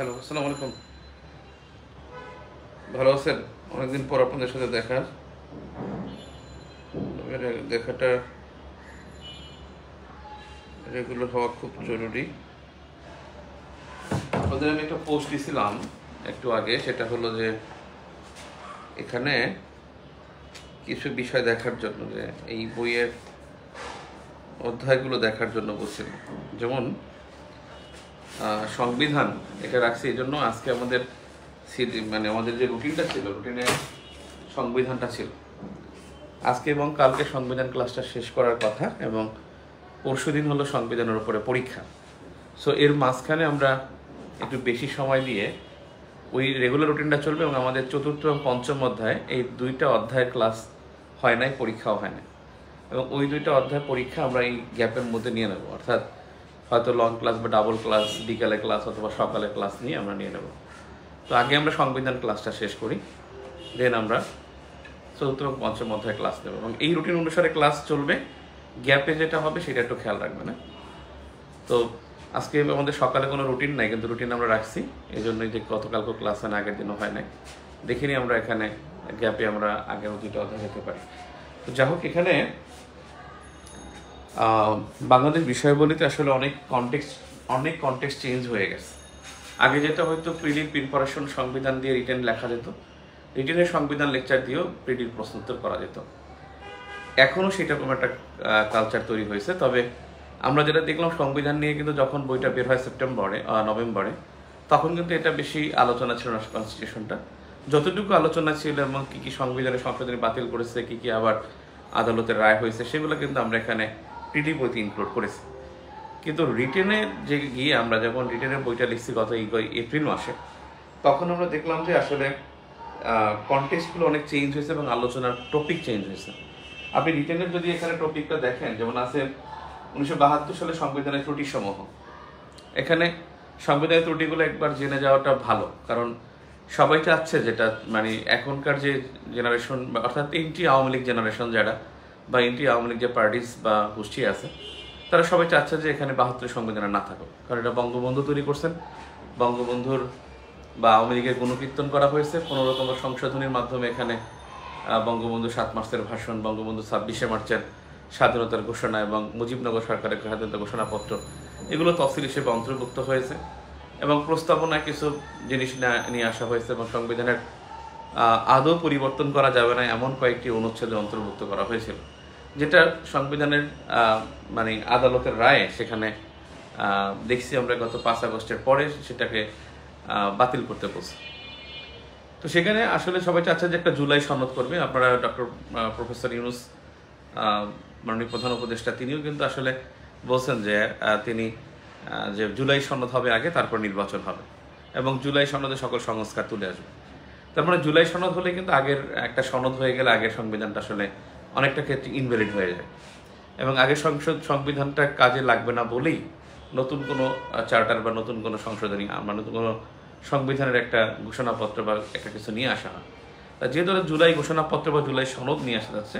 Hello, আসসালামু আলাইকুম। ভালো আছেন? অনেকদিন পর আপনাদের সাথে দেখাটা রেগুলার হওয়া খুব জরুরি। আপনাদের আমি একটা পোস্ট দিছিলাম একটু আগে, সেটা হলো যে এখানে কিছু বিষয় দেখার জন্য, যে এই বইয়ের অধ্যায়গুলো দেখার জন্য বলছিলাম। যেমন সংবিধান, এটা রাখছি এই জন্য আজকে আমাদের আমাদের যে রুটিনটা ছিল, রুটিনে সংবিধানটা ছিল। আজকে এবং কালকে সংবিধান ক্লাসটা শেষ করার কথা, এবং পরশুদিন হলো সংবিধানের উপরে পরীক্ষা। সো এর মাঝখানে আমরা একটু বেশি সময় দিয়ে ওই রেগুলার রুটিনটা চলবে, এবং আমাদের চতুর্থ এবং পঞ্চম অধ্যায়, এই দুইটা অধ্যায়ের ক্লাস হয় নাই, পরীক্ষাও হয় না, এবং ওই দুইটা অধ্যায় পরীক্ষা আমরা এই গ্যাপের মধ্যে নিয়ে নেব। অর্থাৎ হয়তো লং ক্লাস বা ডাবল ক্লাস, বিকালে ক্লাস অথবা সকালে ক্লাস নিয়ে আমরা নিয়ে নেব। তো আগে আমরা সংবিধান ক্লাসটা শেষ করি, দেন আমরা চতুর্থ এবং পঞ্চম অধ্যায় ক্লাস নেব, এবং এই রুটিন অনুসারে ক্লাস চলবে। গ্যাপে যেটা হবে সেটা একটু খেয়াল রাখবে না। তো আজকে আমাদের সকালে কোনো রুটিন নাই, কিন্তু রুটিন আমরা রাখছি, এই জন্যই যে গতকালকে ক্লাস হয় না, আগের দিনও হয় নাই। দেখিনি আমরা এখানে গ্যাপে আমরা আগের দুটো অধ্যায় যেতে পারি। তো যাই হোক, এখানে বাংলাদেশ বিষয়াবলিতে আসলে অনেক কনটেক্সট চেঞ্জ হয়ে গেছে। আগে যেটা হয়তো প্রিলির প্রিপারেশন সংবিধান দিয়ে রিটেন লেখা যেত, রিটেনের সংবিধান লেকচার দিয়েও প্রিলির প্রশ্নোত্তর করা যেত। এখনও সেরকম একটা কালচার তৈরি হয়েছে। তবে আমরা যেটা দেখলাম, সংবিধান নিয়ে কিন্তু যখন বইটা বের হয় নভেম্বরে, তখন কিন্তু এটা বেশি আলোচনা ছিল না। কনস্টিটিউশনটা যতটুকু আলোচনা ছিল, এবং কী কী সংবিধানের সংশোধনী বাতিল করেছে, কী কী আবার আদালতের রায় হয়েছে, সেগুলো কিন্তু আমরা এখানে প্রিলি বইতে ইনক্লুড করেছি। কিন্তু রিটেনের যে গিয়ে আমরা যখন রিটেনের বইটা লিখছি গত এপ্রিল মাসে, তখন আমরা দেখলাম যে আসলে কনটেক্সটগুলো অনেক চেঞ্জ হয়েছে, এবং আলোচনার টপিক চেঞ্জ হয়েছে। আপনি রিটেনের যদি এখানে টপিকটা দেখেন, যেমন আছে 1972 সালে সংবিধানের ত্রুটিসমূহ। এখানে সংবিধানের ত্রুটিগুলো একবার জেনে যাওয়াটা ভালো, কারণ সবাই চাচ্ছে, যেটা এখনকার যে জেনারেশন, অর্থাৎ এনটি আওয়ামী লীগ জেনারেশন যারা, বা এনটি আওয়ামী লীগ যে পার্টিস বা গোষ্ঠী আছে, তারা সবাই চাচ্ছে যে এখানে 72 সংবিধানে না থাকুক। কারণ এটা বঙ্গবন্ধু তৈরি করছেন, বঙ্গবন্ধুর বা আওয়ামী লীগের গুণকীর্তন করা হয়েছে। 15তম সংশোধনীর মাধ্যমে এখানে বঙ্গবন্ধু 7 মার্চের ভাষণ, বঙ্গবন্ধু 26শে মার্চের স্বাধীনতার ঘোষণা, এবং মুজিবনগর সরকারের স্বাধীনতা ঘোষণাপত্র, এগুলো তফসিল হিসেবে অন্তর্ভুক্ত হয়েছে, এবং প্রস্তাবনায় কিছু জিনিস নিয়ে আসা হয়েছে, এবং সংবিধানের আদৌ পরিবর্তন করা যাবে না এমন কয়েকটি অনুচ্ছেদে অন্তর্ভুক্ত করা হয়েছিল, যেটা সংবিধানের আদালতের রায়ে সেখানে দেখছি আমরা গত 5 আগস্টের পরে সেটাকে বাতিল করতে বলছে। তো সেখানে আসলে সবাই চাচ্ছে যে একটা জুলাই সনদ করবে। আপনারা প্রফেসর ইউনূস, মাননীয় প্রধান উপদেষ্টা, তিনিও কিন্তু আসলে বলছেন যে যে জুলাই সনদ হবে আগে, তারপর নির্বাচন হবে, এবং জুলাই সনদে সকল সংস্কার তুলে আসবে। তার মানে জুলাই সনদ হলে কিন্তু আগের একটা সনদ হয়ে গেলে আগের সংবিধানটা আসলে অনেকটা ক্ষেত্রে ইনভ্যালিড হয়ে যায়, এবং আগের সংবিধানটা কাজে লাগবে না বলেই নতুন কোনো চার্টার বা নতুন কোনো সংশোধনী, নতুন কোনো সংবিধানের একটা ঘোষণাপত্র বা একটা কিছু নিয়ে আসা হয়। যেহেতু জুলাই ঘোষণাপত্র বা জুলাই সনদ নিয়ে আসা যাচ্ছে,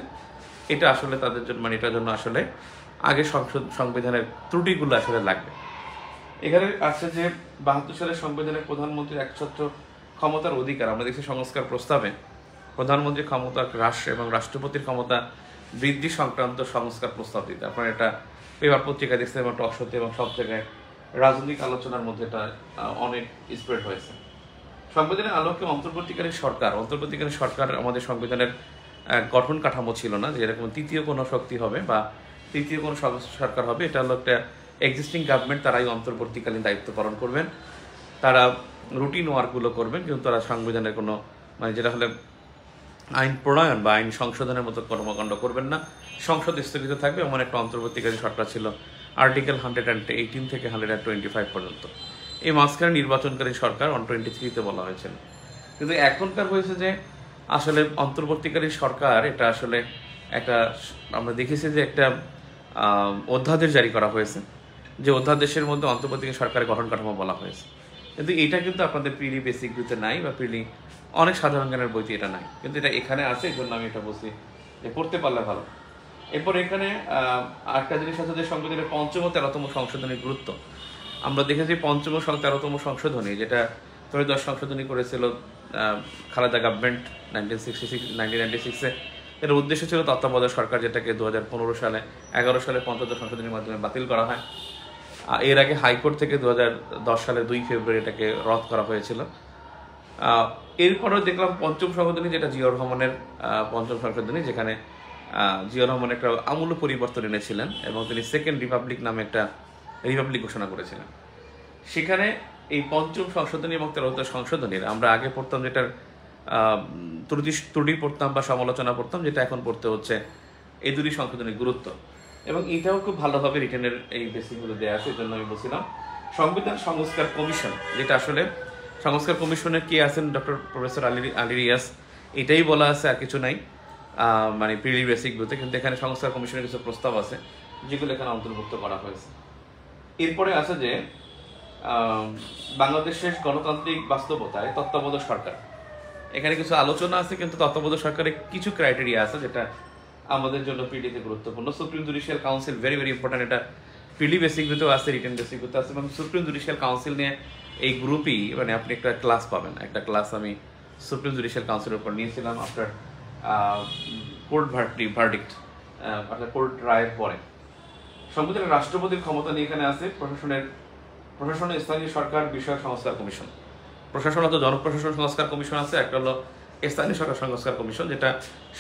এটা আসলে তাদের জন্য এটার জন্য আসলে আগে সংবিধানের ত্রুটিগুলো আসলে লাগবে। এখানে আছে যে 72 সালের সংবিধানের প্রধানমন্ত্রীর একচ্ছত্র ক্ষমতার অধিকার। আমরা দেখছি সংস্কার প্রস্তাবে প্রধানমন্ত্রীর ক্ষমতা হ্রাস এবং রাষ্ট্রপতির ক্ষমতা বৃদ্ধি সংক্রান্ত সংস্কার প্রস্তাব দিতে। আপনার এটা পেপার পত্রিকা দেখছেন, এবং টকশোতে এবং সব জায়গায় রাজনৈতিক আলোচনার মধ্যে এটা অনেক স্প্রেড হয়েছে। সংবিধানের আলোকে অন্তর্বর্তীকালীন সরকার আমাদের সংবিধানের গঠন কাঠামো ছিল না, যে এরকম তৃতীয় কোনো শক্তি হবে বা তৃতীয় কোনো সরকার হবে। এটা হলো একটা এক্সিস্টিং গভর্নমেন্ট, তারাই অন্তর্বর্তীকালীন দায়িত্ব পালন করবেন, তারা রুটিন ওয়ার্কগুলো করবেন, কিন্তু তারা সংবিধানের কোনো যেটা হলে আইন প্রণয়ন বা আইন সংশোধনের মতো কর্মকাণ্ড করবেন না। সংসদ স্থগিত থাকবে, এমন একটা অন্তর্বর্তীকালীন সরকার ছিল আর্টিকেল 118 থেকে 125 পর্যন্ত। এই মাঝখানে নির্বাচনকারী সরকার 123-তে বলা হয়েছিল। কিন্তু এখনকার হয়েছে যে আসলে অন্তর্বর্তীকালীন সরকার, এটা আসলে একটা আমরা দেখেছি যে একটা অধ্যাদেশ জারি করা হয়েছে, যে অধ্যাদেশের মধ্যে অন্তর্বর্তীকালীন সরকারের গঠন কাঠামো বলা হয়েছে। কিন্তু এটা কিন্তু আপনাদের প্রিলি বেসিক বইতে নাই, বা প্রিলি অনেক সাধারণ জ্ঞানের বইতে এটা নাই, কিন্তু এটা এখানে আছে। এই জন্য আমি এটা বলছি যে পড়তে পারলে ভালো। এরপর এখানে আরেকটা জিনিস আছে যে সংবিধানের 5ম ও 13তম সংশোধনীর গুরুত্ব। আমরা দেখেছি 5ম ও 13তম সংশোধনী, যেটা ত্রয়োদশ সংশোধনী করেছিল খালেদা গভর্নমেন্ট 1996-1996-এ। এর উদ্দেশ্য ছিল তত্ত্বাবধায়ক সরকার, যেটাকে 2015 সালে 11 সালে পঞ্চদশ সংশোধনীর মাধ্যমে বাতিল করা হয়। এর আগে হাইকোর্ট থেকে 2010 সালের 2 ফেব্রুয়ারি এটাকে রদ করা হয়েছিল। এরপরেও দেখলাম 5ম সংশোধনী, যেটা জিয়াউর রহমানের 5ম সংশোধনী, যেখানে জিয়াউর রহমান একটা আমূল পরিবর্তন এনেছিলেন এবং তিনি সেকেন্ড রিপাবলিক নামে একটা রিপাবলিক ঘোষণা করেছিলেন। সেখানে এই 5ম সংশোধনী এবং 13তম সংশোধনীর আমরা আগে পড়তাম যেটার ত্রুটি পড়তাম বা সমালোচনা পড়তাম, যেটা এখন পড়তে হচ্ছে এই দুটি সংশোধনীর গুরুত্ব। এবং এটাও খুব ভালোভাবে রিটেনের এই বেসিকগুলো দেওয়া আছে। এই জন্য আমি বলছিলাম সংবিধান সংস্কার কমিশন, যেটা আসলে সংস্কার কমিশনে কে আছেন, ডক্টর প্রফেসর আলী রিয়াজ, এটাই বলা আছে, আর কিছু নাই মানে প্রিলি বেসিকগুলোতে। কিন্তু এখানে সংস্কার কমিশনের কিছু প্রস্তাব আছে যেগুলো এখানে অন্তর্ভুক্ত করা হয়েছে। এরপরে আছে যে বাংলাদেশের গণতান্ত্রিক বাস্তবতায় তত্ত্বাবধায়ক সরকার, এখানে কিছু আলোচনা আছে, কিন্তু তত্ত্বাবধায়ক সরকারের কিছু ক্রাইটেরিয়া আছে যেটা আমাদের জন্য পিডিতে গুরুত্বপূর্ণ। Supreme judicial council very very important, এটা পিডি বেসিকগুলোতেও আছে, রিটেন বেসিকগুলোতে আছে। এবং সুপ্রিম জুডিশিয়াল কাউন্সিল নিয়ে এই গ্রুপই মানে আপনি একটা ক্লাস পাবেন, একটা ক্লাস আমি সুপ্রিম জুডিশিয়াল কাউন্সিলের উপর নিয়েছিলাম আফটার কোর্ট ভার্ডিক্ট, অর্থাৎ কোর্ট রায়ের পরে। সংবিধানের রাষ্ট্রপতির ক্ষমতা নিয়ে এখানে আছে প্রশাসনের স্থানীয় সরকার বিষয়ক সংস্কার কমিশন। প্রশাসন অত জনপ্রশাসন সংস্কার কমিশন আছে, একটা হলো স্থানীয় সরকার সংস্কার কমিশন, যেটা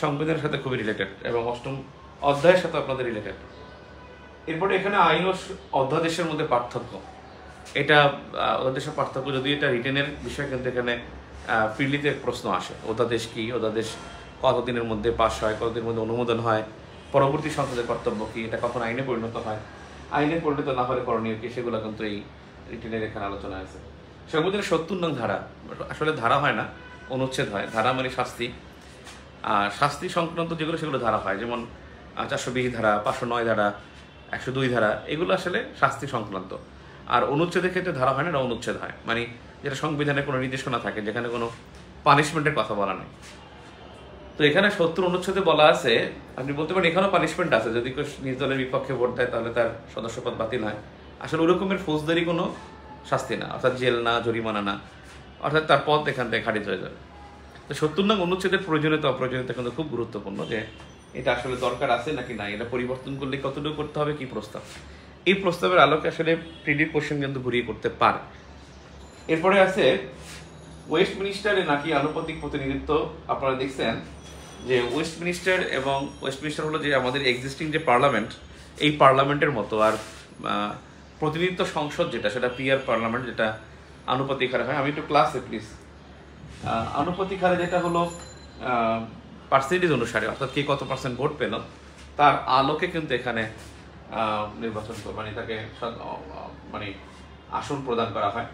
সংবিধানের সাথে খুবই রিলেটেড এবং 8ম অধ্যায়ের সাথে আপনাদের রিলেটেড। এরপরে এখানে আইন ও অধ্যাদেশের মধ্যে পার্থক্য, এটা অধ্যাদেশের পার্থক্য, যদি এটা রিটেনের বিষয়, কিন্তু এখানে পিলিতে প্রশ্ন আসে অধ্যাদেশ কি, অধ্যাদেশ কতদিনের মধ্যে পাস হয়, কতদিনের মধ্যে অনুমোদন হয়, পরবর্তী সংসদের কর্তব্য কি, এটা কখন আইনে পরিণত হয়, আইনে পরিণত না হলে করণীয় কি, সেগুলো কিন্তু এই রিটেনের এখানে আলোচনা আছে। সংবিধানের 70 নং ধারা, আসলে ধারা হয় না, অনুচ্ছেদ হয়। ধারা মানে শাস্তি, আর শাস্তি সংক্রান্ত যেগুলো সেগুলো ধারা হয়, যেমন 420 ধারা, 509 ধারা, 102 ধারা, এগুলো আসলে শাস্তি সংক্রান্ত। আর অনুচ্ছেদের ক্ষেত্রে ধারা হয় না, এটা অনুচ্ছেদ হয়, মানে যেটা সংবিধানে কোনো নির্দেশনা থাকে, যেখানে কোনো পানিশমেন্টের কথা বলা নেই। তো এখানে 70 অনুচ্ছেদে বলা আছে, আপনি বলতে পারেন এখানেও পানিশমেন্ট আছে, যদি কেউ নিজ দলের বিপক্ষে ভোট দেয় তাহলে তার সদস্যপদ বাতিল হয়। আসলে ওরকমের ফৌজদারি কোনো শাস্তি না, অর্থাৎ জেল না, জরিমানা না, অর্থাৎ তার পদ এখান থেকে খারিজ হয়ে যাবে। তো 70 নং অনুচ্ছেদের প্রয়োজনীয়তা অপ্রয়োজনীয়তা কিন্তু খুব গুরুত্বপূর্ণ, যে এটা আসলে দরকার আছে নাকি না, এটা পরিবর্তন করলে কতটুকু করতে হবে, কি প্রস্তাব। এই প্রস্তাবের আলোকে আসলে প্রিডির কোশ্চেন কিন্তু ঘুরিয়ে করতে পারে। এরপরে আছে ওয়েস্টমিনিস্টারে নাকি আনুপাতিক প্রতিনিধিত্ব। আপনারা দেখছেন যে ওয়েস্টমিনিস্টার হলো যে আমাদের এক্সিস্টিং যে পার্লামেন্ট, এই পার্লামেন্টের মতো। আর প্রতিনিধিত্ব সংসদ যেটা, সেটা পিআর পার্লামেন্ট, যেটা আনুপাতিক হারে হয়। আমি একটু ক্লাসে প্লিজ। আনুপাতিক হারে যেটা হলো পার্সেন্টেজ অনুসারে, অর্থাৎ কে কত % ভোট পেল তার আলোকে কিন্তু এখানে নির্বাচন মানে তাকে মানে আসন প্রদান করা হয়।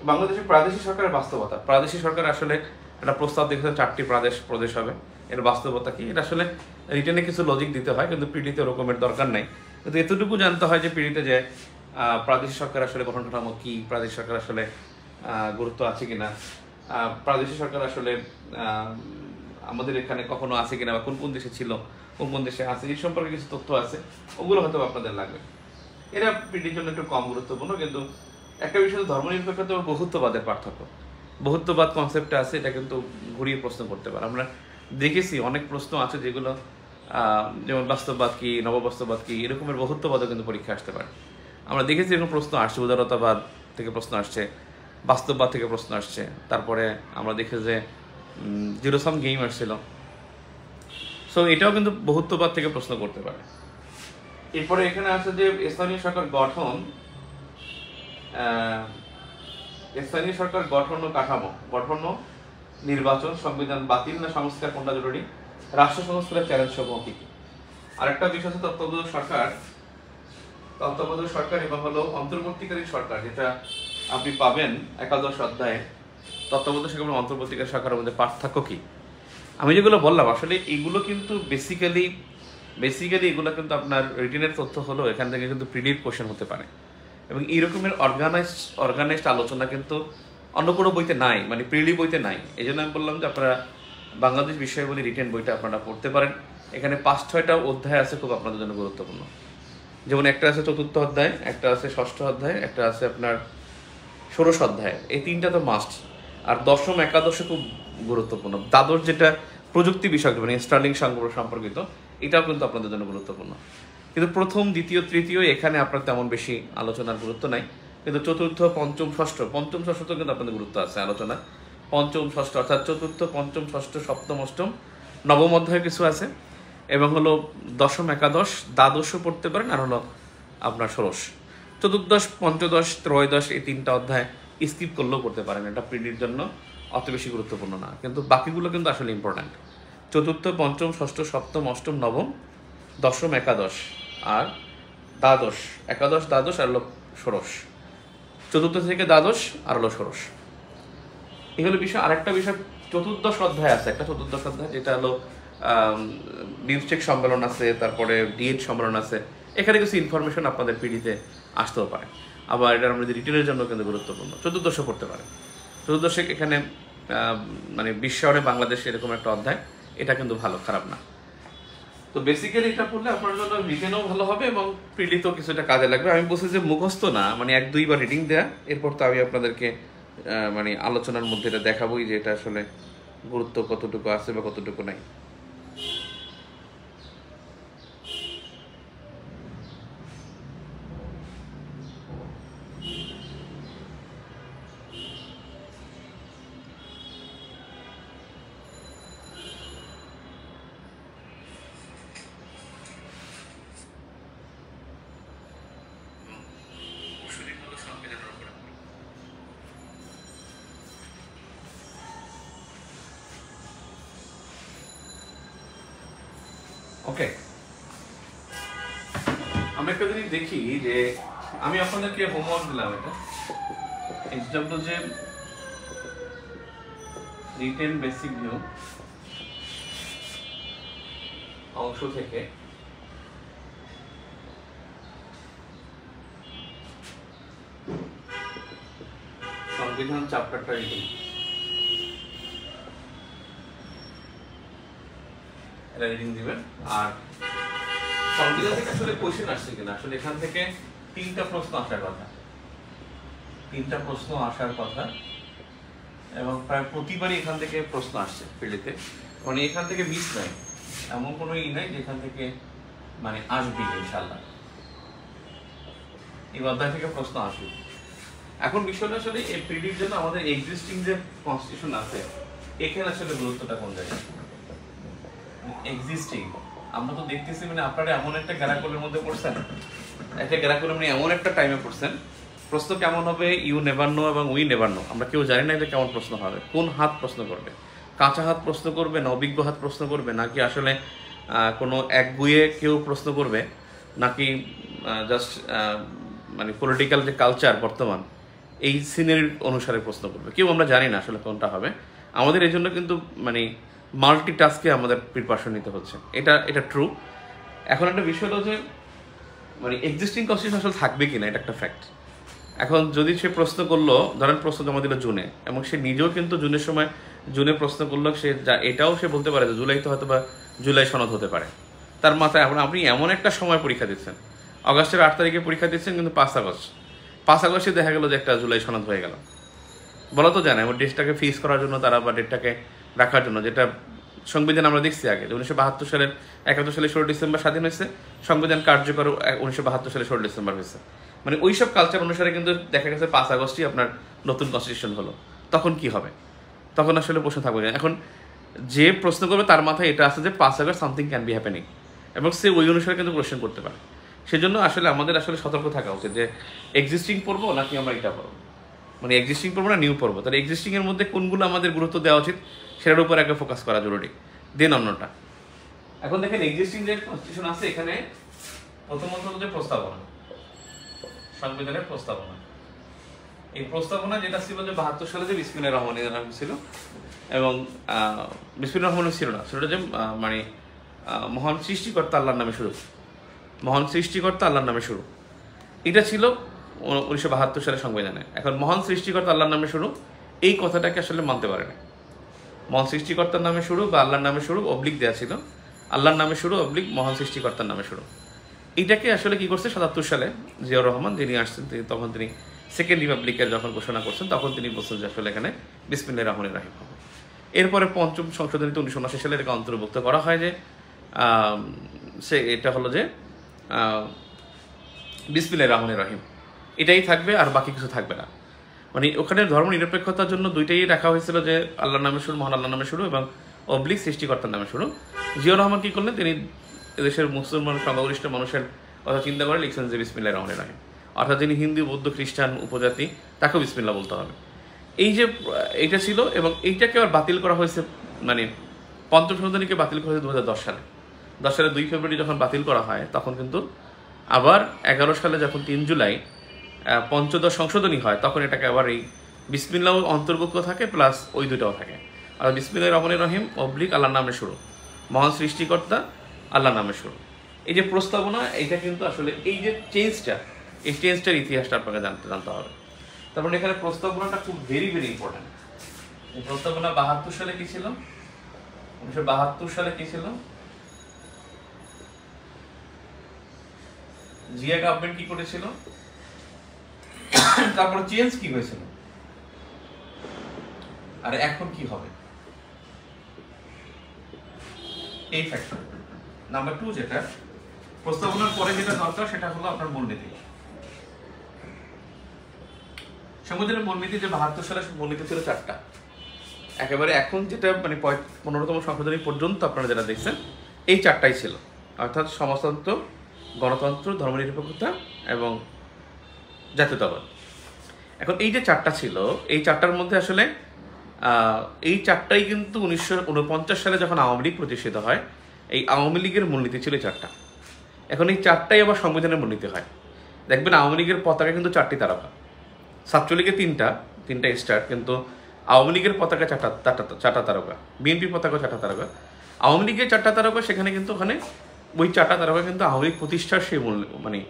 বাংলাদেশের প্রাদেশিক সরকারের বাস্তবতা, প্রাদেশিক সরকার আসলে একটা প্রস্তাব দেখেছে 4টি প্রদেশ হবে। এর বাস্তবতা কি, এটা আসলে রিটেনে কিছু লজিক দিতে হয়, কিন্তু পিডিতে ওরকমের দরকার নাই। কিন্তু এতটুকু জানতে হয় যে পিডিতে যে প্রাদেশিক সরকার আসলে গঠন কাঠামো কি, প্রাদেশিক সরকার আসলে গুরুত্ব আছে কিনা, প্রাদেশিক সরকার আসলে আমাদের এখানে কখনো আছে কিনা, বা কোন কোন দেশে ছিল, কোন কোন দেশে আছে, এই সম্পর্কে কিছু তথ্য আছে, ওগুলো হয়তো আপনাদের লাগবে। এরা পিডির জন্য একটু কম গুরুত্বপূর্ণ। কিন্তু একটা বিষয় ধর্মনিরপেক্ষতা ও বহুত্ববাদের পার্থক্য। বহুত্ববাদ কনসেপ্টটা আছে, এটা কিন্তু ঘুরিয়ে প্রশ্ন করতে পারে। আমরা দেখেছি অনেক প্রশ্ন আছে যেগুলো যেমন বাস্তববাদ কি, নববাস্তববাদ কি, এরকমের বহুত্ববাদও কিন্তু পরীক্ষা আসতে পারে। আমরা দেখেছি এরকম প্রশ্ন আসছে, উদারতাবাদ থেকে প্রশ্ন আসছে, বাস্তববাদ থেকে প্রশ্ন আসছে। তারপরে আমরা দেখেছি যে জিরো সাম গেম আসছিল। সো এটাও কিন্তু বহুত্ববাদ থেকে প্রশ্ন করতে পারে। এরপরে এখানে আছে যে স্থানীয় সরকার গঠন, স্থানীয় সরকার গঠন ও কাঠামো, গঠন ও নির্বাচন, সংবিধান বাতিল না সংস্কার, কোনটা জরুরি, রাষ্ট্র সংস্কারের চ্যালেঞ্জ সমূহ কি কি। আরেকটা বিষয় আছে তত্ত্বাবধায়ক সরকার এবং হলো অন্তর্বর্তীকালীন সরকার, যেটা আপনি পাবেন 11 অধ্যায়ে। তত্ত্বাবধায়ক সরকার এবং অন্তর্বর্তীকালীন সরকারের মধ্যে পার্থক্য কি। আমি যেগুলো বললাম আসলে এগুলো কিন্তু বেসিক্যালি এগুলো কিন্তু আপনার রিটেনের তথ্য হলো, এখান থেকে কিন্তু প্রিডিভ কোশ্চেন হতে পারে। এবং এইরকমের অর্গানাইজড আলোচনা কিন্তু অন্য কোনো বইতে নাই, মানে প্রিলি বইতে নাই। এই জন্য আমি বললাম যে আপনারা বাংলাদেশ বিষয়াবলী রিটেন বইটা আপনারা পড়তে পারেন। এখানে 5-6টা অধ্যায় আছে, খুব আপনাদের জন্য গুরুত্বপূর্ণ। যেমন একটা আছে 4র্থ অধ্যায়, একটা আছে 6ষ্ঠ অধ্যায়, একটা আছে আপনার 16 অধ্যায়। এই 3টা তো মাস্ট। আর 10ম একাদশে খুব গুরুত্বপূর্ণ। দ্বাদশ যেটা প্রযুক্তি বিষয়ক মানে স্টার্লিং সম্পর্কিত, এটাও কিন্তু আপনাদের জন্য গুরুত্বপূর্ণ। কিন্তু প্রথম, দ্বিতীয়, তৃতীয় এখানে আপনার তেমন বেশি আলোচনার গুরুত্ব নাই। কিন্তু 4র্থ, 5ম, 6ষ্ঠ তো কিন্তু আপনাদের গুরুত্ব আছে আলোচনা। 5ম, 6ষ্ঠ অর্থাৎ 4র্থ, 5ম, 6ষ্ঠ, 7ম, 8ম, 9ম অধ্যায় কিছু আছে, এবং হলো 10ম একাদশ, দ্বাদশও পড়তে পারেন, আর হলো আপনার ষোড়শ। চতুর্দশ, পঞ্চদশ, ত্রয়োদশ এই 3টা অধ্যায় স্কিপ করলেও করতে পারেন, এটা প্রিলির জন্য অত বেশি গুরুত্বপূর্ণ না। কিন্তু বাকিগুলো কিন্তু আসলে ইম্পর্ট্যান্ট। 4র্থ, 5ম, 6ষ্ঠ, 7ম, 8ম, 9ম, 10ম একাদশ, আর দ্বাদশ, একাদশ, দ্বাদশ, আর হলো ষোড়শ। 4র্থ থেকে দ্বাদশ, আর হলো ষোড়শ। এগুলো বিষয়। আরেকটা বিষয়, 14দশ অধ্যায় আছে, একটা 14দশ অধ্যায় যেটা হলো নিউজটেক সম্মেলন আছে, তারপরে ডিএড সম্মেলন আছে। এখানে কিছু ইনফরমেশন আপনাদের পিডিতে আসতেও পারে। আবার এটা আমাদের রিটেনের জন্য কিন্তু গুরুত্বপূর্ণ। 14দশও পড়তে পারে। 14দশে এখানে মানে বিশ্বায়নে বাংলাদেশ এরকম একটা অধ্যায়, এটা কিন্তু ভালো, খারাপ না। তো বেসিক্যালি এটা পড়লে আপনার জন্য রিটেনও ভালো হবে এবং পিডিতেও কিছুটা কাজে লাগবে। আমি বলছি যে মুখস্থ না, মানে 1-2 বার রিডিং দেয়া, এরপর তো আমি আপনাদেরকে মানে আলোচনার মধ্যে এটা দেখাবোই যে এটা আসলে গুরুত্ব কতটুকু আছে বা কতটুকু নাই। ওকে, আমি একটা জিনিস দেখি যে আমি আপনাদেরকে হোমওয়ার্ক দিলাম, এটা এক্সাম্পল যে রিটেন বেসিক ভিউ অংশ থেকে সংবিধান চ্যাপ্টারটা রিডিং, এটা রিডিং দিবেন। আর সংবিধান থেকে আসলে কোয়েশ্চেন আসছে কিনা, আসলে এখান থেকে 3টা প্রশ্ন আসার কথা, 3টা প্রশ্ন আসার কথা, এবং প্রায় প্রতিবারই এখান থেকে প্রশ্ন আসছে পিডিতে। মানে এখান থেকে মিস নাই, এমন কোনো নাই যেখান থেকে মানে আসবে ইনশাআল্লাহ, এই অধ্যায় থেকে প্রশ্ন আসবে। এখন বিষয়টা আসলে এই পিডির জন্য আমাদের এক্সিস্টিং যে কনস্টিটিউশন আছে, এখানে আসলে গুরুত্বটা কোন জায়গায় এক্সিস্টিং। আমরা তো দেখতেছি মানে আপনারা এমন একটা গ্যারাকুলের মধ্যে পড়ছেন, একটা গ্যারাকুলাম নিয়ে এমন একটা টাইমে পড়ছেন, প্রশ্ন কেমন হবে ইউ নেভার নো এবং উই নেভার নো, আমরা কেউ জানি না যে কেমন প্রশ্ন হবে, কোন হাত প্রশ্ন করবে, কাঁচা হাত প্রশ্ন করবে না অভিজ্ঞ হাত প্রশ্ন করবে, নাকি আসলে কোনো একগুয়ে কেউ প্রশ্ন করবে, নাকি জাস্ট মানে পলিটিক্যাল যে কালচার বর্তমান এই সিনারি অনুসারে প্রশ্ন করবে, কেউ আমরা জানি না আসলে কোনটা হবে। আমাদের এই জন্য কিন্তু মানে মাল্টিটাস্কে আমাদের প্রিপারেশন নিতে হচ্ছে, এটা ট্রু। এখন একটা বিষয় হলো যে মানে এক্সিস্টিং কনস্টিটিউশন আসলে থাকবে কিনা, এটা একটা ফ্যাক্ট। এখন যদি সে প্রশ্ন করলো, ধরেন প্রশ্ন জমা দিল জুনে, এবং সে নিজেও কিন্তু জুনের সময় জুনে প্রশ্ন করলো, সে এটাও সে বলতে পারে যে জুলাইতে হয়তো বা জুলাই সনদ হতে পারে তার মাথায়। এখন আপনি এমন একটা সময় পরীক্ষা দিচ্ছেন, আগস্টের 8 তারিখে পরীক্ষা দিচ্ছেন, কিন্তু 5 আগস্টে দেখা গেল যে একটা জুলাই সনদ হয়ে গেল। বলা তো জানে ওর ডেটটাকে ফিক্স করার জন্য তারা, বা ডেটটাকে রাখার জন্য, যেটা সংবিধান আমরা দেখছি আগে 1972 সালের 71 সালে 16 ডিসেম্বর স্বাধীন হয়েছে, সংবিধান কার্যকর 1972 সালে 16 ডিসেম্বর হয়েছে। মানে ওইসব কালচার অনুসারে কিন্তু দেখা গেছে 5 আগস্টই আপনার নতুন কনস্টিটিউশন হলো। তখন কি হবে? তখন আসলে প্রশ্ন থাকবে না। এখন যে প্রশ্ন করবে তার মাথায় এটা আছে যে 5 August something can be happening, এবং সে ওই অনুসারে কিন্তু কোয়েশ্চেন করতে পারে। সেজন্য আসলে আমাদের আসলে সতর্ক থাকা উচিত যে এক্সিস্টিং পড়বো নাকি আমরা এটা পড়বো, মানে এক্সিস্টিং পড়বো না নিউ পড়বো। তাহলে এক্সিস্টিং এর মধ্যে কোনগুলো আমাদের গুরুত্ব দেওয়া উচিত সেটার উপর আগে ফোকাস করা জরুরি, দেন অন্যটা। এখন দেখেন এক্সিস্টিং যে কনস্টিটিউশন আছে, এখানে প্রথমত যে প্রস্তাবনা, সংবিধানের প্রস্তাবনা, এই প্রস্তাবনা যেটা ছিল যে 72 সালে যে বিসমিল্লাহির রহমানির রহিম ছিল, এবং বিসমিল্লাহির রহমানির ছিল না, সেটা যে মানে মহান সৃষ্টিকর্তা আল্লাহর নামে শুরু, মহান সৃষ্টিকর্তা আল্লাহর নামে শুরু, এটা ছিল 1972 সালের সংবিধানে। এখন মহান সৃষ্টিকর্তা আল্লাহর নামে শুরু এই কথাটাকে আসলে মানতে পারে না। মহান সৃষ্টিকর্তার নামে শুরু বা আল্লাহর নামে শুরু অবলিক দেওয়া ছিল, আল্লাহর নামে শুরু অবলিক মহান সৃষ্টিকর্তার নামে শুরু। এইটাকে আসলে কি করছে 77 সালে জিয়াউর রহমান যিনি আসছেন তখন তিনি সেকেন্ড রিপাবলিকের যখন ঘোষণা করছেন তখন তিনি বলছেন যে আসলে এখানে বিসমিল্লাহির রহমানির রহিম হবে। এরপরে পঞ্চম সংশোধনীতে 1979 সালে এটাকে অন্তর্ভুক্ত করা হয় যে এটা হলো যে বিসমিল্লাহির রহমানির রহিম এটাই থাকবে আর বাকি কিছু থাকবে না। মানে ওখানে ধর্ম নিরপেক্ষতার জন্য দুইটাই রাখা হয়েছিল যে আল্লাহর নামে শুরু, মহান আল্লাহর নামে শুরু এবং অবলিক সৃষ্টিকর্তার নামে শুরু। জিয়াউর রহমান কী করলেন, তিনি দেশের মুসলমান সংখ্যাগরিষ্ঠ মানুষের কথা চিন্তা করে লিখছেন যে বিসমিল্লাহির রহমানির রহিম, অর্থাৎ যিনি হিন্দু, বৌদ্ধ, খ্রিস্টান উপজাতি তাকেও বিসমিল্লাহ বলতে হবে। এই যে এইটা ছিল এবং এইটাকে আবার বাতিল করা হয়েছে, মানে পঞ্চম সংশোধনীকে বাতিল করা হয়েছে 2010 সালে। 10 সালে 2 ফেব্রুয়ারি যখন বাতিল করা হয় তখন কিন্তু আবার 11 সালে যখন 3 জুলাই পঞ্চদশ সংশোধনী হয় তখন এটাকে আবার এই বিসমিল্লাহ অন্তর্ভুক্ত থাকে, প্লাস ওই দুটাও থাকে। আর বিসমিল্লাহির রহমানির রহিম অবলিক আল্লাহর নামে শুরু, মহান সৃষ্টিকর্তা আল্লাহর নামে শুরু। এই যে প্রস্তাবনা, এইটা কিন্তু আসলে এই যে চেঞ্জটা, এই চেঞ্জটার ইতিহাসটা আপনাকে জানতে হবে। তারপরে এখানে প্রস্তাবনাটা খুব ভেরি ভেরি ইম্পর্টেন্ট। এই প্রস্তাবনা 72 সালে কি ছিল, 1972 সালে কি ছিল, জিয়া গভর্নমেন্ট কি করেছিল, তারপরে চেঞ্জ কি হয়েছিল, আর এখন কি হবে, এই ফ্যাক্টর। নাম্বার 2 যেটা প্রস্তাবনার পরে যেটা দরকার সেটা হলো আপনার মূলনীতি। সংবিধানের মূলনীতি যে 72 সালে মূলনীতি ছিল 4টা, একেবারে এখন যেটা মানে 15তম সংশোধনী পর্যন্ত আপনারা যেটা দেখছেন এই 4টাই ছিল, অর্থাৎ সমাজতন্ত্র, গণতন্ত্র, ধর্মনিরপেক্ষতা এবং জাতীয়তাবাদ। এখন এই যে 4টা ছিল, এই 4টার মধ্যে আসলে এই 4টাই কিন্তু 1949 সালে যখন আওয়ামী লীগ প্রতিষ্ঠিত হয়, এই আওয়ামী লীগের মূলনীতি ছিল 4টা। এখন এই 4টাই আবার সংবিধানের মূলনীতি হয়। দেখবেন আওয়ামী লীগের পতাকা কিন্তু 4টি তারকা, ছাত্রলীগের 3টা স্টার, কিন্তু আওয়ামী লীগের পতাকা 4টা তারকা, বিএনপি পতাকা 4টা তারকা। আওয়ামী লীগের 4টা তারকা, সেখানে কিন্তু ওখানে ওই 4টা তারকা কিন্তু আওয়ামী লীগ প্রতিষ্ঠার সেই মানে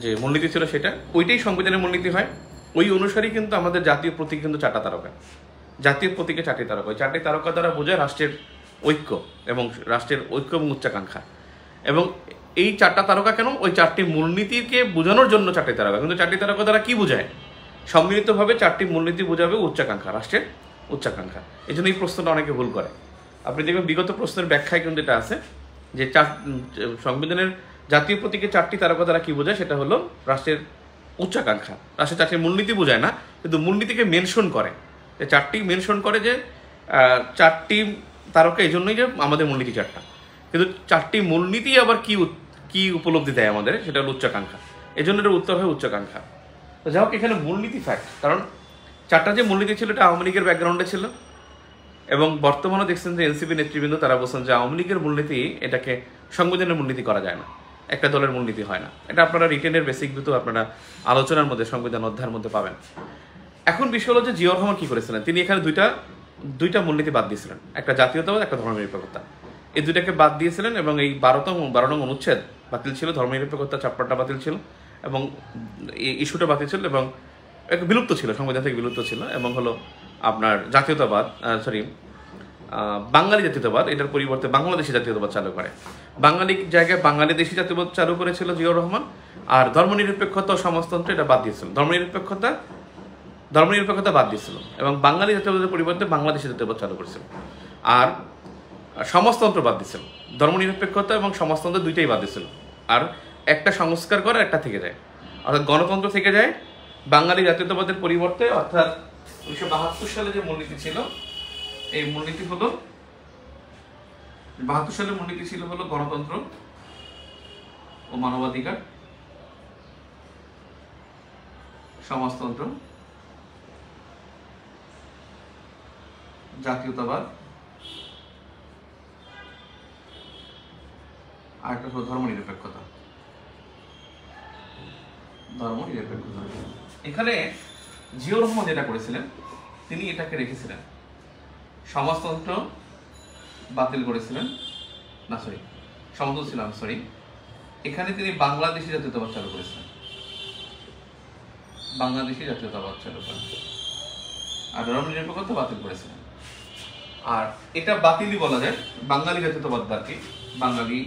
যে মূলনীতি ছিল সেটা, ওইটাই সংবিধানের মূলনীতি হয়। ওই অনুসারেই কিন্তু আমাদের জাতীয় প্রতীক কিন্তু 4টা তারকা, জাতীয় প্রতীকে 4টি তারকা। ওই 4টি তারকা দ্বারা বোঝায় রাষ্ট্রের ঐক্য এবং উচ্চাকাঙ্ক্ষা। এবং এই 4টা তারকা কেন, ওই 4টি মূলনীতিকে বোঝানোর জন্য 4টি তারকা। কিন্তু 4টি তারকা দ্বারা কি বোঝায়, সম্মিলিতভাবে 4টি মূলনীতি বোঝাবে উচ্চাকাঙ্ক্ষা, রাষ্ট্রের উচ্চাকাঙ্ক্ষা। এই জন্য এই প্রশ্নটা অনেকে ভুল করে। আপনি দেখবেন বিগত প্রশ্নের ব্যাখ্যায় কিন্তু এটা আছে যে সংবিধানের জাতীয় প্রতীকে 4টি তারকা দ্বারা কি বোঝায়, সেটা হলো রাষ্ট্রের উচ্চাকাঙ্ক্ষা। রাষ্ট্রের 4টি মূলনীতি বোঝায় না, কিন্তু মূলনীতিকে মেনশন করে, যে 4টি মেনশন করে যে 4টি তারকা এই জন্যই যে আমাদের মূলনীতি 4টা। কিন্তু 4টি মূলনীতি আবার কি উপলব্ধি দেয় আমাদের, সেটা হলো উচ্চাকাঙ্ক্ষা। এই জন্য এটার উত্তর হয় উচ্চাকাঙ্ক্ষা। তো যাই হোক, এখানে মূলনীতি ফ্যাক্ট, কারণ 4টা যে মূলনীতি ছিল এটা আওয়ামী লীগের ব্যাকগ্রাউন্ডে ছিল, এবং বর্তমানে দেখছেন যে এনসিপি নেতৃবৃন্দ তারা বলছেন যে আওয়ামী লীগের মূলনীতি এটাকে সংবিধানের মূলনীতি করা যায় না, একটা দলের মূলনীতি হয় না। এটা আপনারা রিটেনের বেসিক ভিত্তি আপনারা আলোচনার মধ্যে, সংবিধান অধ্যায়ের মধ্যে পাবেন। এখন বিষয় হলো যে জিয়াউর রহমান কি করেছিলেন, তিনি এখানে দুইটা মূলনীতি বাদ দিয়েছিলেন, একটা জাতীয়তাবাদ, একটা ধর্মনিরপেক্ষতা। এই দুইটাকে বাদ দিয়েছিলেন এবং এই 12 নং অনুচ্ছেদ বাতিল ছিল, ধর্মনিরপেক্ষতা চ্যাপ্টারটা বাতিল ছিল এবং ইস্যুটা বাতিল ছিল এবং বিলুপ্ত ছিল, সংবিধান থেকে বিলুপ্ত ছিল। এবং হলো আপনার জাতীয়তাবাদ, বাঙালি জাতীয়তাবাদ, এটার পরিবর্তে বাংলাদেশি জাতীয়তাবাদ চালু করে। বাঙালি জায়গায় বাঙালি দেশি জাতীয়তাবাদ চালু করেছিল জিয়াউর রহমান। আর ধর্মনিরপেক্ষতা ও সমাজতন্ত্র এটা বাদ দিয়েছিল, ধর্মনিরপেক্ষতা বাদ দিয়েছিল এবং বাঙালি জাতীয়তাবাদের পরিবর্তে বাংলাদেশি জাতীয়তাবাদ চালু করেছিল। আর সমাজতন্ত্র বাদ দিয়েছিল, ধর্মনিরপেক্ষতা এবং সমাজতন্ত্র দুইটাই বাদ দিয়েছিল। আর একটা সংস্কার করে একটা থেকে যায়, অর্থাৎ গণতন্ত্র থেকে যায় বাঙালি জাতীয়তাবাদের পরিবর্তে। অর্থাৎ 1972 সালে যে মূলনীতি ছিল, এই মূলনীতি হলো 72 সালের মূলনীতি ছিল হলো গণতন্ত্র ও মানবাধিকার, সমাজতন্ত্র, জাতীয়তাবাদ, আর একটা হলো ধর্মনিরপেক্ষতা। এখানে জিয়াউর রহমান যেটা করেছিলেন, তিনি এটাকে রেখেছিলেন, সমাজতন্ত্র বাতিল করেছিলেন, এখানে তিনি বাংলাদেশি জাতীয়তাবাদ চালু করেছিলেন, আর ধর্মনিরপেক্ষতা বাতিল করেছিলেন। আর এটা বাতিলই বলা যায়, বাঙালি জাতীয়তাবাদ আর কি, বাঙালি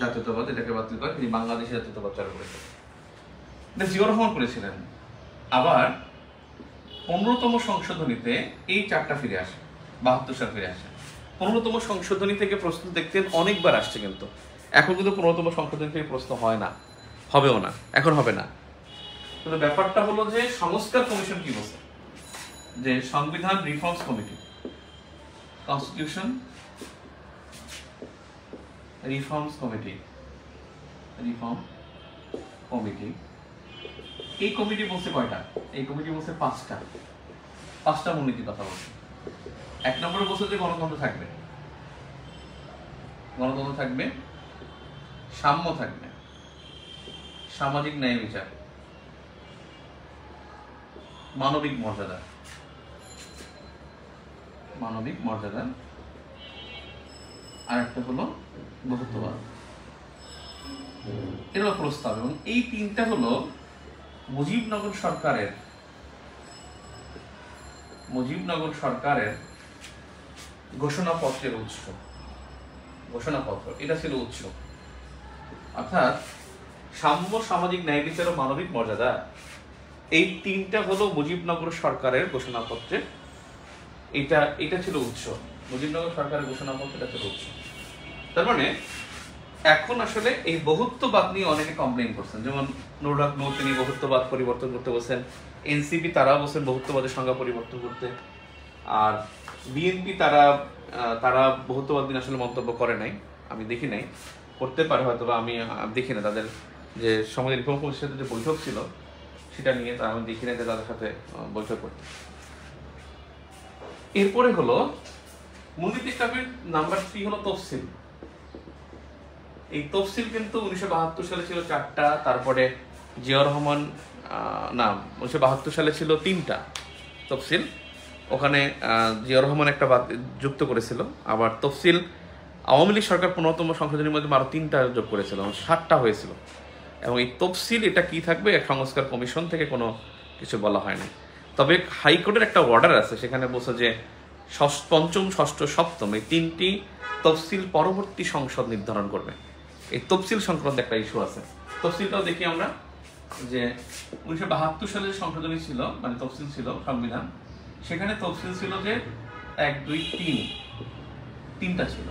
জাতীয়তাবাদ এটাকে বাতিল করে, তিনি বাংলাদেশি জাতীয়তাবাদ চালু করেছেন। এটা জিয়াউর রহমান করেছিলেন। আবার 15তম সংশোধনীতে এই চারটা ফিরে আসে, 72 সাল ফিরে আসে। 15তম সংশোধনী থেকে প্রশ্ন দেখতেন অনেকবার আসছে, কিন্তু এখন কিন্তু 15তম সংশোধনী থেকে প্রশ্ন হয় না, হবেও না, এখন হবে না। কিন্তু ব্যাপারটা হলো যে সংস্কার কমিশন কি বলছে, যে সংবিধান reforms committee, constitution reforms committee, reform committee, এই কমিটি বলছে কয়টা? এই কমিটি বলছে পাঁচটা মূলনীতির কথা বলছে। 1 নম্বরে বলছে যে গণতন্ত্র থাকবে, গণতন্ত্র থাকবে, সাম্য থাকবে, সামাজিক ন্যায় বিচার, মানবিক মর্যাদা, মানবিক মর্যাদা, আর একটা হলো বহুত্ববাদ। এর প্রস্তাব, এবং এই তিনটা হলো মুজিবনগর সরকারের ঘোষণাপত্রের উৎস, ঘোষণাপত্র এটা ছিল উৎস। অর্থাৎ সাম্য, সামাজিক ন্যায় বিচার ও মানবিক মর্যাদা, এই তিনটা হলো মুজিবনগর সরকারের ঘোষণাপত্রে, এটা ছিল উৎস। মুজিবনগর সরকারের ঘোষণাপত্র এটা ছিল উৎস। তার মানে এখন আসলে এই বহুত্ববাদ নিয়ে অনেকে কমপ্লেইন করছেন, যেমন নুরুল হক নূর, তিনি বহুত্ববাদ পরিবর্তন করতে বলছেন। এনসিপি তারা বলছেন বহুত্ববাদের সংজ্ঞা পরিবর্তন করতে। আর বিএনপি তারা বহুত্ববাদ নিয়ে আসলে মন্তব্য করে নাই, আমি দেখি নাই, করতে পারে হয়তো, বা আমি দেখি না তাদের যে সমাজের রিফর্ম কমিশনের সাথে যে বৈঠক ছিল সেটা নিয়ে, তা আমি দেখি না যে তাদের সাথে বৈঠক করতে। এরপরে হলো মূলনীতি নাম্বার 3 হলো তফসিল। এই তফসিল কিন্তু 1972 সালে ছিল 4টা, তারপরে জিয়াউর রহমান 1972 সালে ছিল 3টা তফসিল, ওখানে জিয়াউর রহমান একটা যুক্ত করেছিল। আবার তফসিল আওয়ামী লীগ সরকার 15তম সংশোধনীর মধ্যে আরো 3টা যোগ করেছিল, 7টা হয়েছিল। এবং এই তফসিল এটা কি থাকবে, এক সংস্কার কমিশন থেকে কোনো কিছু বলা হয়নি। তবে হাইকোর্টের একটা অর্ডার আছে, সেখানে বলছে যে 5ম, 6ষ্ঠ, 7ম এই 3টি তফসিল পরবর্তী সংসদ নির্ধারণ করবে। এই তফসিল সংক্রান্ত একটা ইস্যু আছে, তফসিলটাও দেখি আমরা। যে 1972 সালে সংশোধনী ছিল, মানে তফসিল ছিল সংবিধান, সেখানে তফসিল ছিল যে 1, 2, 3, 3টা ছিল